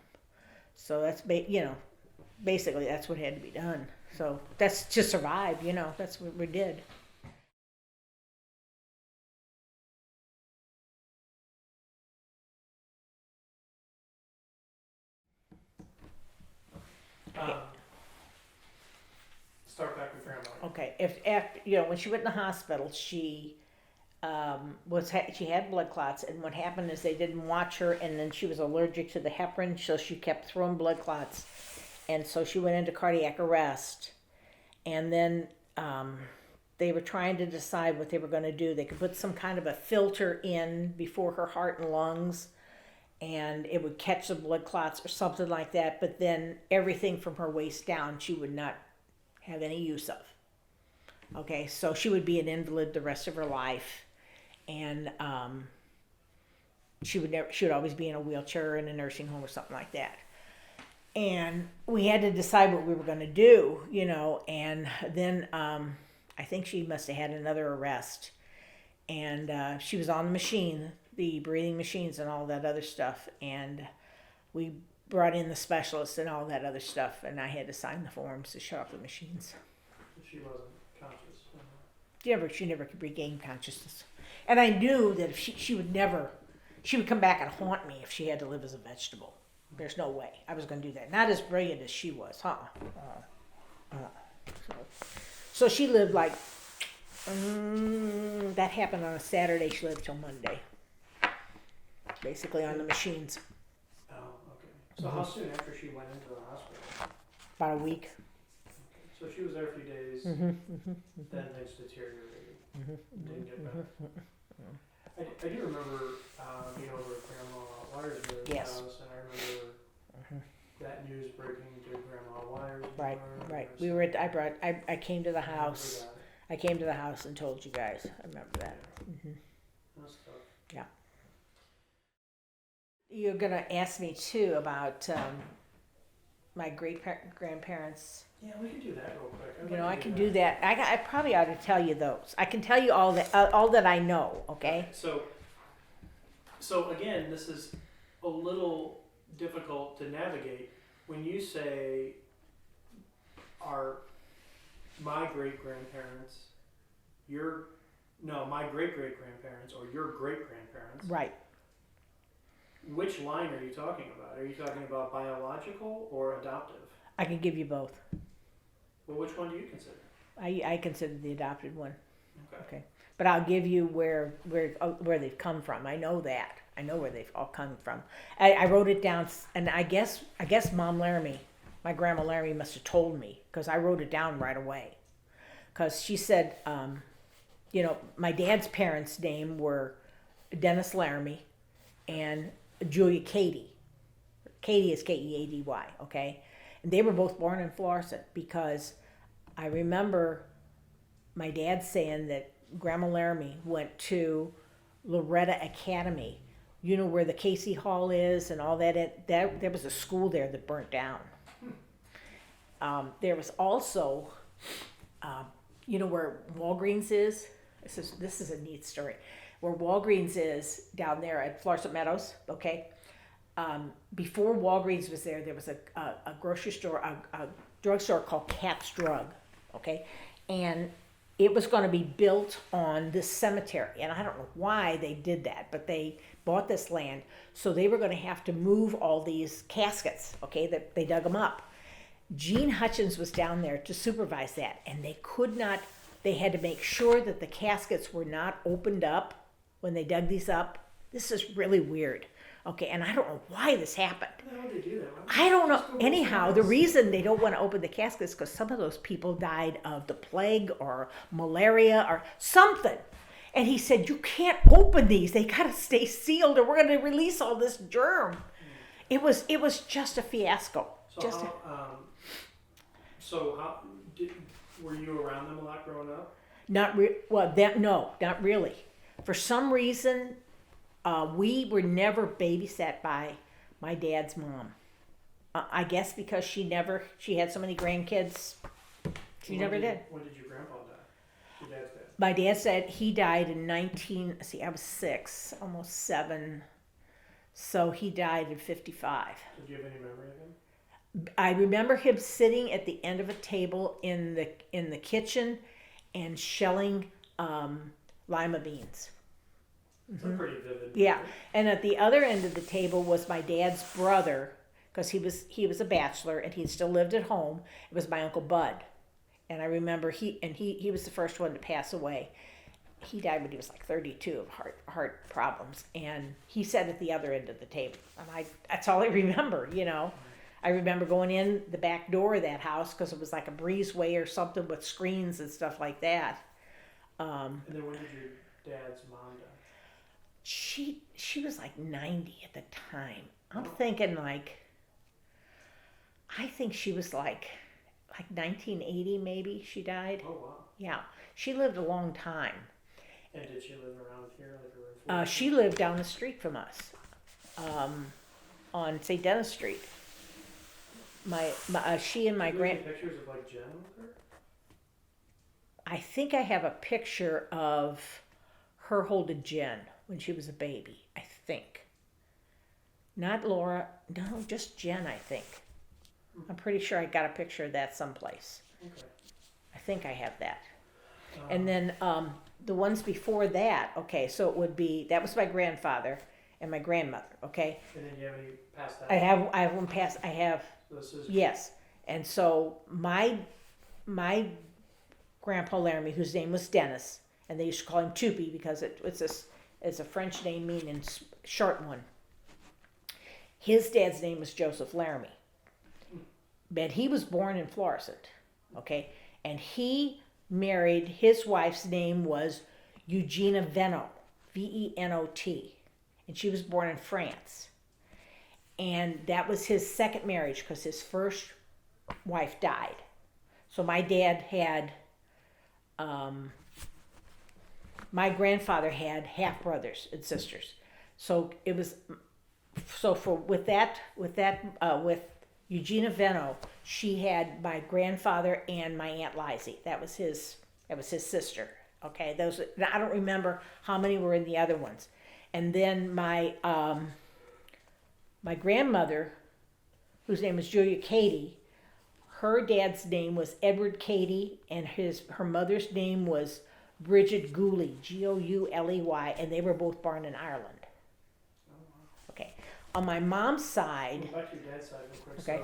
So that's basically that's what had to be done. So that's to survive. That's what we did. Start back with Grandma. Okay. When she went in the hospital, she had blood clots, and what happened is they didn't watch her, and then she was allergic to the heparin, so she kept throwing blood clots, and so she went into cardiac arrest, and then they were trying to decide what they were going to do. They could put some kind of a filter in before her heart and lungs, and it would catch the blood clots or something like that, but then everything from her waist down she would not have any use of. Okay, so she would be an invalid the rest of her life, and she would always be in a wheelchair or in a nursing home or something like that. And we had to decide what we were going to do, and then I think she must have had another arrest, and she was on the machine, the breathing machines and all that other stuff, and we brought in the specialists and all that other stuff, and I had to sign the forms to shut off the machines. She wasn't conscious. She never could regain consciousness, and I knew that if she would come back and haunt me if she had to live as a vegetable. There's no way I was going to do that. Not as brilliant as she was, huh? So she lived like, that happened on a Saturday. She lived till Monday, basically on the machines. Oh, okay. So how soon after she went into the hospital? About a week. Okay. So she was there a few days, then things deteriorated. Didn't get better. I do remember being over at Grandma Weiersmuller's Yes. house, and I remember that news breaking to Grandma Weiersmueller. Right. We were I came to the house. I came to the house and told you guys. I remember that. That's tough. Yeah. You're gonna ask me too about my grandparents. Yeah, we can do that real quick. I can do that. I probably ought to tell you those. I can tell you all that I know. Okay. So again, this is a little difficult to navigate when you say my great grandparents, my great great grandparents or your great grandparents. Right. Which line are you talking about? Are you talking about biological or adoptive? I can give you both. Well, which one do you consider? I consider the adopted one. Okay. But I'll give you where they've come from. I know that. I know where they've all come from. I wrote it down, and I guess Mom Laramie, my grandma Laramie, must have told me because I wrote it down right away. Because she said, my dad's parents' name were Dennis Laramie and Julia Cady. Cady is Keady, okay? And they were both born in Florissant because I remember my dad saying that Grandma Laramie went to Loretta Academy. You know where the Casey Hall is and all that. There was a school there that burnt down. There was also, where Walgreens is. This is a neat story. Where Walgreens is down there at Florissant Meadows, okay? Before Walgreens was there was a grocery store, a drugstore called Cap's Drug, okay? And it was going to be built on this cemetery. And I don't know why they did that, but they bought this land. So they were going to have to move all these caskets, okay? That they dug them up. Gene Hutchins was down there to supervise that. And they had to make sure that the caskets were not opened up when they dug these up. This is really weird. Okay, and I don't know why this happened. How would they do that? I don't know. Anyhow, the reason they don't want to open the caskets is because some of those people died of the plague or malaria or something. And he said, you can't open these. They got to stay sealed or we're going to release all this germ. It was just a fiasco. Were you around them a lot growing up? Not really. For some reason, we were never babysat by my dad's mom. I guess because she had so many grandkids, she never did. When did your grandpa die? Your dad's dad? My dad said he died in I was 6, almost 7. So he died in 55. Did you have any memory of him? I remember him sitting at the end of a table in the kitchen and shelling lima beans. That's pretty vivid. Yeah, and at the other end of the table was my dad's brother, because he was a bachelor and he still lived at home. It was my Uncle Bud, and I remember he was the first one to pass away. He died when he was like 32 of heart problems, and he sat at the other end of the table, and that's all I remember, I remember going in the back door of that house because it was like a breezeway or something with screens and stuff like that. And then when did your dad's mom die? She was like 90 at the time. I'm thinking like, I think she was like 1980 maybe she died. Oh wow. Yeah, she lived a long time. And did she live around here, like around? She lived down the street from us, on St. Dennis Street. She and my Do you have any pictures of like Jen with her? I think I have a picture of her holding Jen when she was a baby. I think. Not Laura. No, just Jen. I think. I'm pretty sure I got a picture of that someplace. Okay. I think I have that. And then the ones before that, okay, so it would be, that was my grandfather and my grandmother, okay? And then you have any past that? I have one past, I have, This is yes. And so my grandpa Laramie, whose name was Dennis, and they used to call him Toopy because it's a French name meaning short one. His dad's name was Joseph Laramie. But he was born in Florissant, okay? And he married, his wife's name was Eugenia Venot, Venot, and she was born in France. And that was his second marriage because his first wife died. So my dad had, my grandfather had half brothers and sisters. So it was, with Eugenia Venot, she had my grandfather and my Aunt Lizzie. That was his sister. Okay, those, I don't remember how many were in the other ones. And then my grandmother, whose name was Julia Cady, her dad's name was Edward Cady, and her mother's name was Bridget Gooley, Gouley, and they were both born in Ireland. Okay. On my mom's side. Back to your dad's side real quick. Okay.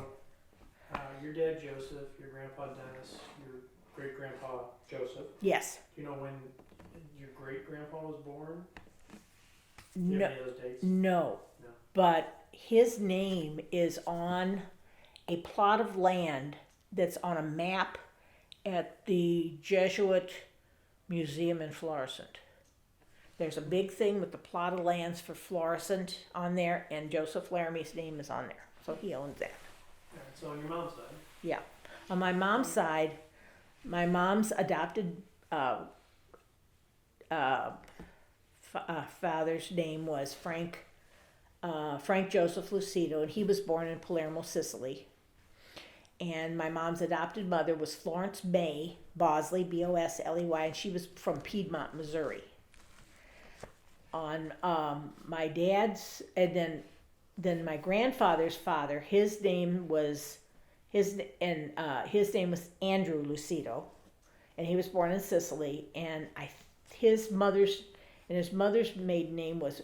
So, your dad Joseph, your grandpa Dennis, your great grandpa Joseph. Yes. Do you know when your great grandpa was born? No. Do you have any of those dates? No. But his name is on a plot of land that's on a map at the Jesuit Museum in Florissant. There's a big thing with the plot of lands for Florissant on there, and Joseph Laramie's name is on there. So he owns that. Alright, so on your mom's side. Yeah. On my mom's side, my mom's adopted father's name was Frank Joseph Lucido, and he was born in Palermo, Sicily. And my mom's adopted mother was Florence May Bosley, Bosley, and she was from Piedmont, Missouri. On my dad's, and then my grandfather's father, his name was Andrew Lucido, and he was born in Sicily. And his mother's maiden name was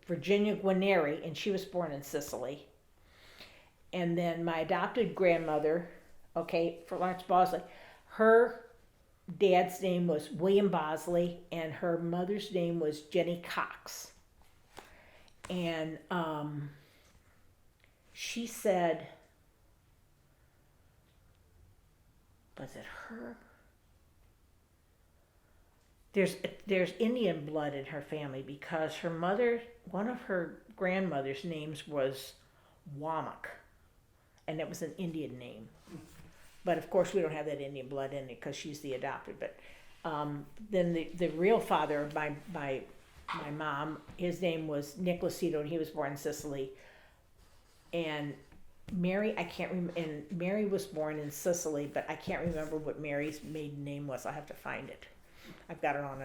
Virginia Guarneri, and she was born in Sicily. And then my adopted grandmother, okay, Florence Bosley, her dad's name was William Bosley, and her mother's name was Jenny Cox. And she said, was it her? There's Indian blood in her family because her mother, one of her grandmother's names was Wamak, and it was an Indian name. But of course we don't have that Indian blood in it because she's the adopted. But then the real father of my mom, his name was Nick Lucido, and he was born in Sicily. And Mary, I can't remember, and Mary was born in Sicily, but I can't remember what Mary's maiden name was. I'll have to find it. I've got it on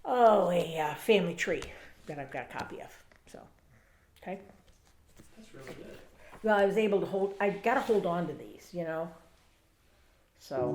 a family tree that I've got a copy of. So, okay. That's really good. Well, I was able to I got to hold on to these, you know. So.